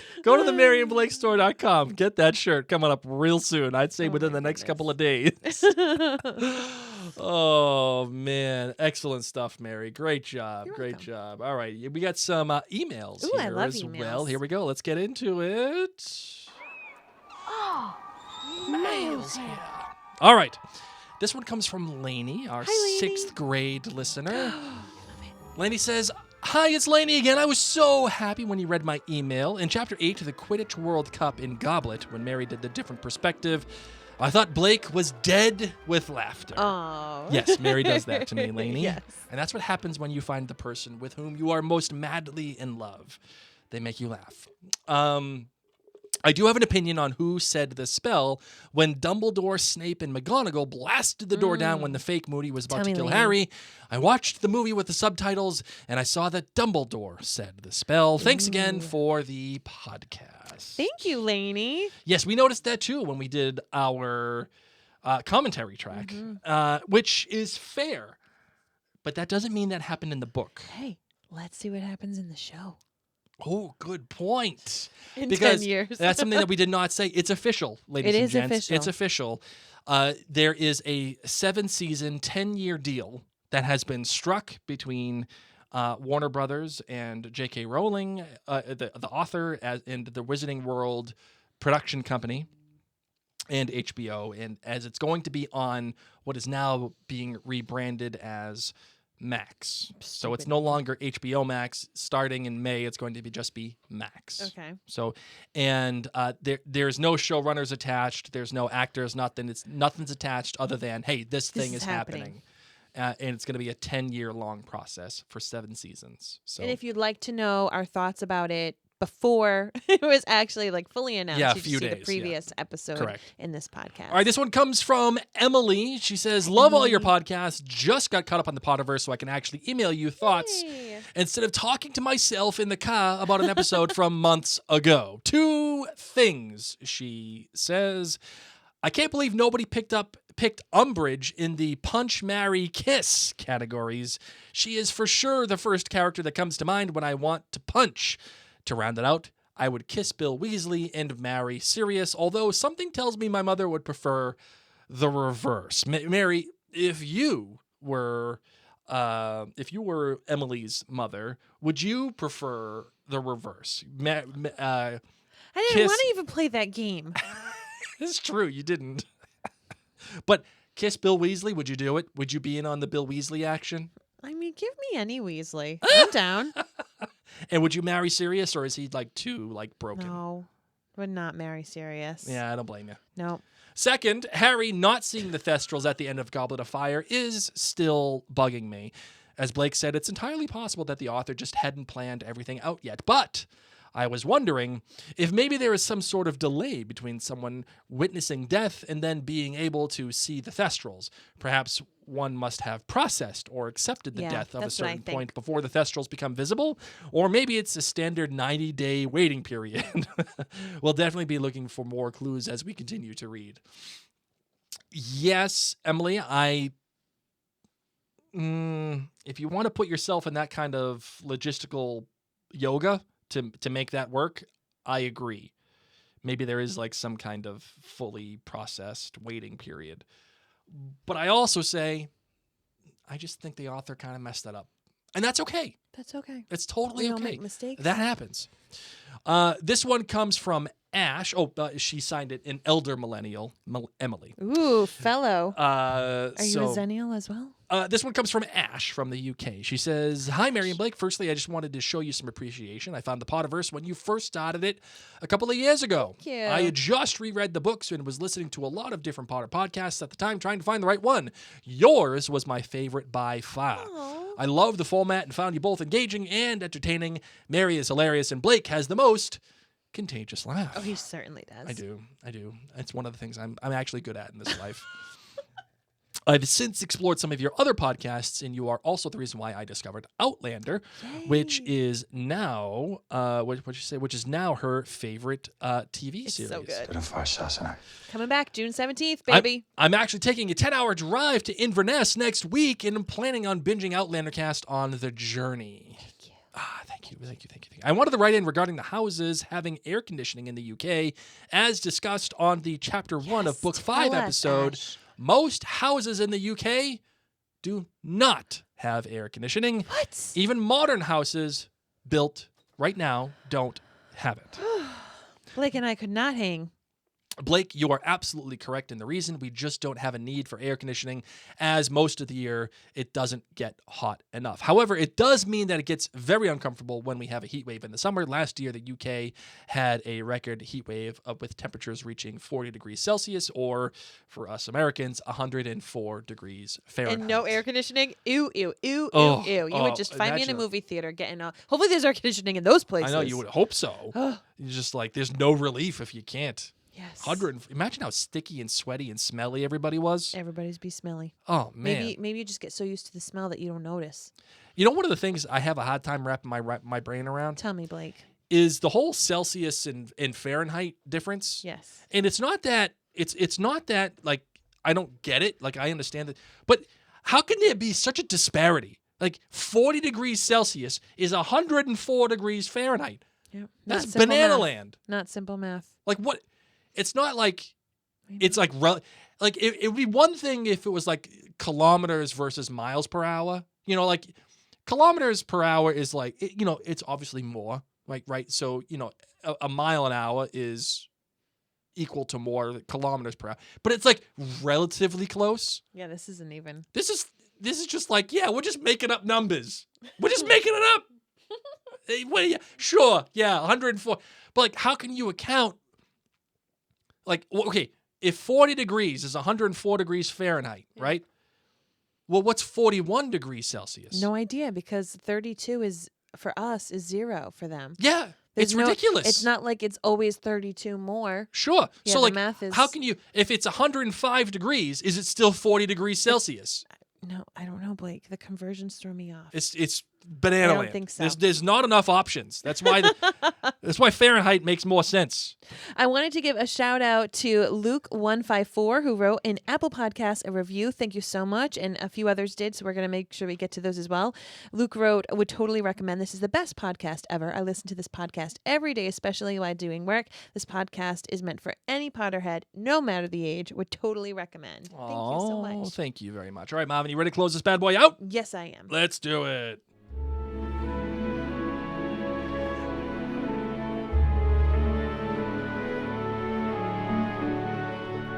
Speaker 2: MarionBlakeStore.com. Get that shirt coming up real soon. I'd say within the next couple of days. Oh man, excellent stuff, Mary. Great job.
Speaker 1: You're
Speaker 2: Great
Speaker 1: welcome.
Speaker 2: job. All right, we got some emails
Speaker 1: Ooh,
Speaker 2: here
Speaker 1: I love
Speaker 2: as
Speaker 1: emails.
Speaker 2: well. Here we go. Let's get into it. Mails. Yeah. All right. This one comes from Lainey, our
Speaker 1: Hi, Lainey.
Speaker 2: 6th grade listener. Lainey says, "Hi, it's Lainey again. I was so happy when you read my email. In Chapter 8 of the Quidditch World Cup in Goblet, when Mary did the different perspective, I thought Blake was dead with laughter."
Speaker 1: Oh.
Speaker 2: Yes, Mary does that to me, Lainey.
Speaker 1: Yes.
Speaker 2: And that's what happens when you find the person with whom you are most madly in love. They make you laugh. I do have an opinion on who said the spell when Dumbledore, Snape, and McGonagall blasted the door down when the fake Moody was about
Speaker 1: Tell
Speaker 2: to
Speaker 1: me,
Speaker 2: kill
Speaker 1: Lainey.
Speaker 2: Harry. I watched the movie with the subtitles, and I saw that Dumbledore said the spell. Thanks again for the podcast.
Speaker 1: Thank you, Lainey.
Speaker 2: Yes, we noticed that too when we did our commentary track, which is fair. But that doesn't mean that happened in the book.
Speaker 1: Hey, let's see what happens in the show.
Speaker 2: Oh, good point.
Speaker 1: In
Speaker 2: Because
Speaker 1: 10 years.
Speaker 2: that's something that we did not say. It's official, ladies
Speaker 1: It
Speaker 2: and
Speaker 1: is
Speaker 2: gents.
Speaker 1: official.
Speaker 2: It's official. There is a 7-season, 10-year deal that has been struck between Warner Brothers and J.K. Rowling, the author, and the Wizarding World production company, and HBO. And as it's going to be on what is now being rebranded as Max. So it's no longer HBO Max. Starting in May, it's going to just be Max.
Speaker 1: Okay.
Speaker 2: So, and there's no showrunners attached. There's no actors. Nothing's attached other than, hey, this thing
Speaker 1: is
Speaker 2: is happening. And it's going to be a 10-year long process for 7 seasons. So,
Speaker 1: And if you'd like to know our thoughts about it before it was actually like fully announced,
Speaker 2: Yeah, a
Speaker 1: you
Speaker 2: few
Speaker 1: should see
Speaker 2: days,
Speaker 1: the previous episode
Speaker 2: Correct.
Speaker 1: in this podcast.
Speaker 2: all right, this one comes from Emily. She says, "Love all your podcasts. Just got caught up on the Potterverse, so I can actually email you thoughts
Speaker 1: Yay.
Speaker 2: instead of talking to myself in the car about an episode from months ago. 2 things," she says. "I can't believe nobody picked Umbridge in the punch, marry, kiss categories. She is for sure the first character that comes to mind when I want to punch. To round it out, I would kiss Bill Weasley and marry Sirius, although something tells me my mother would prefer the reverse. Mary, if you were Emily's mother, would you prefer the reverse?
Speaker 1: I didn't
Speaker 2: kiss-
Speaker 1: want to even play that game.
Speaker 2: It's true, you didn't. But kiss Bill Weasley, would you do it? Would you be in on the Bill Weasley action?
Speaker 1: I mean, give me any Weasley. I'm down.
Speaker 2: And would you marry Sirius, or is he too broken?
Speaker 1: No, would not marry Sirius.
Speaker 2: Yeah, I don't blame you.
Speaker 1: No.
Speaker 2: Second, Harry not seeing the Thestrals at the end of Goblet of Fire is still bugging me. As Blake said, it's entirely possible that the author just hadn't planned everything out yet. But I was wondering if maybe there is some sort of delay between someone witnessing death and then being able to see the Thestrals. Perhaps one must have processed or accepted the
Speaker 1: Yeah,
Speaker 2: death of a
Speaker 1: that's what I
Speaker 2: certain
Speaker 1: think.
Speaker 2: point before the Thestrals become visible. Or maybe it's a standard 90-day waiting period. We'll definitely be looking for more clues as we continue to read. Yes, Emily, if you want to put yourself in that kind of logistical yoga to make that work, I agree. Maybe there is some kind of fully processed waiting period. But I also say, I just think the author kind of messed that up. And that's okay.
Speaker 1: That's okay.
Speaker 2: It's totally
Speaker 1: We all
Speaker 2: okay.
Speaker 1: make mistakes.
Speaker 2: That happens. This one comes from Ash. Oh, she signed it an elder millennial, Emily.
Speaker 1: Ooh, fellow.
Speaker 2: Are
Speaker 1: Are you a Zennial as well?
Speaker 2: This one comes from Ash from the UK. She says, "Hi, Mary and Blake. Firstly, I just wanted to show you some appreciation. I found the Potterverse when you first started it a couple of years ago.
Speaker 1: Thank you.
Speaker 2: I had just reread the books and was listening to a lot of different Potter podcasts at the time, trying to find the right one. Yours was my favorite by far.
Speaker 1: Aw.
Speaker 2: I love the format and found you both engaging and entertaining. Mary is hilarious, and Blake has the most contagious laugh."
Speaker 1: Oh, he certainly does.
Speaker 2: I do. It's one of the things I'm actually good at in this life. I've since explored some of your other podcasts, and you are also the reason why I discovered Outlander, which is now which is now her favorite TV series.
Speaker 1: So good.
Speaker 6: Shasana.
Speaker 1: Coming back June 17th, baby.
Speaker 2: I'm actually taking a 10-hour drive to Inverness next week, and I'm planning on binging Outlander cast on the journey. Thank you. I wanted to write in regarding the houses having air conditioning in the UK, as discussed on the Chapter 1 of Book 5 episode.
Speaker 1: Ash.
Speaker 2: Most houses in the UK do not have air conditioning.
Speaker 1: What?
Speaker 2: Even modern houses built right now don't have it.
Speaker 1: Blake and I could not hang.
Speaker 2: Blake, you are absolutely correct in the reason. We just don't have a need for air conditioning, as most of the year it doesn't get hot enough. However, it does mean that it gets very uncomfortable when we have a heat wave in the summer. Last year, the UK had a record heat wave with temperatures reaching 40 degrees Celsius, or for us Americans, 104 degrees Fahrenheit.
Speaker 1: And no air conditioning? Ew, ew, ew,
Speaker 2: Oh,
Speaker 1: ew, ew. You would just find me in a
Speaker 2: imagine.
Speaker 1: movie theater getting hopefully there's air conditioning in those places.
Speaker 2: I know, you would hope so. You're just like, there's no relief if you can't.
Speaker 1: Yes.
Speaker 2: Imagine how sticky and sweaty and smelly everybody was.
Speaker 1: Everybody's be smelly.
Speaker 2: Oh, man.
Speaker 1: Maybe you just get so used to the smell that you don't notice.
Speaker 2: You know, one of the things I have a hard time wrapping my brain around
Speaker 1: Tell me, Blake.
Speaker 2: is the whole Celsius and Fahrenheit difference.
Speaker 1: Yes.
Speaker 2: And it's not that like I don't get it. Like, I understand it. But how can there be such a disparity? Like 40 degrees Celsius is 104 degrees Fahrenheit.
Speaker 1: Yep.
Speaker 2: That's
Speaker 1: Not simple
Speaker 2: banana
Speaker 1: math.
Speaker 2: land.
Speaker 1: Not simple math.
Speaker 2: Like, what? It's not like it's like it would be one thing if it was like kilometers versus miles per hour. You know, like kilometers per hour is like it's obviously more, like, right? So a mile an hour is equal to more kilometers per hour, but it's like relatively close.
Speaker 1: Yeah, this isn't even.
Speaker 2: This is just like, yeah, we're just making up numbers. We're just making it up. Sure, yeah, 104. But like, how can you account? Like, okay, if 40 degrees is 104 degrees Fahrenheit, right? Well, what's 41 degrees Celsius?
Speaker 1: No idea, because 32 is for us is 0 for them.
Speaker 2: Yeah,
Speaker 1: There's
Speaker 2: it's ridiculous.
Speaker 1: It's not like it's always 32 more.
Speaker 2: Sure.
Speaker 1: Yeah,
Speaker 2: So
Speaker 1: the
Speaker 2: like,
Speaker 1: math is-
Speaker 2: how can you? If it's 105 degrees, is it still 40 degrees Celsius?
Speaker 1: No, I don't know, Blake. The conversions throw me off.
Speaker 2: It's banana
Speaker 1: I don't
Speaker 2: land.
Speaker 1: think so.
Speaker 2: There's not enough options. That's why that's why Fahrenheit makes more sense.
Speaker 1: I wanted to give a shout out to Luke154, who wrote in Apple Podcasts a review. Thank you so much. And a few others did, so we're going to make sure we get to those as well. Luke wrote, would totally recommend. This is the best podcast ever. I listen to this podcast every day, especially while doing work. This podcast is meant for any Potterhead, no matter the age. Would totally recommend. Thank you so much.
Speaker 2: Thank you very much. All right, Marvin, you ready to close this bad boy out?
Speaker 1: Yes, I am.
Speaker 2: Let's do it.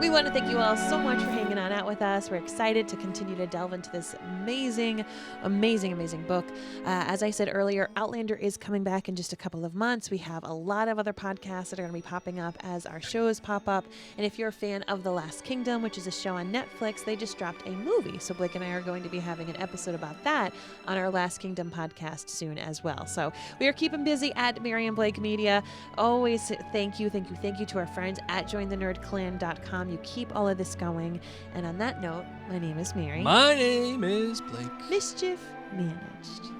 Speaker 1: We want to thank you all so much for hanging on out with us. We're excited to continue to delve into this amazing, amazing, amazing book. As I said earlier, Outlander is coming back in just a couple of months. We have a lot of other podcasts that are going to be popping up as our shows pop up. And if you're a fan of The Last Kingdom, which is a show on Netflix, they just dropped a movie. So Blake and I are going to be having an episode about that on our Last Kingdom podcast soon as well. So we are keeping busy at Mary and Blake Media. Always thank you to our friends at jointhenerdclan.com. You keep all of this going. And on that note, my name is Mary.
Speaker 2: My name is Blake.
Speaker 1: Mischief managed.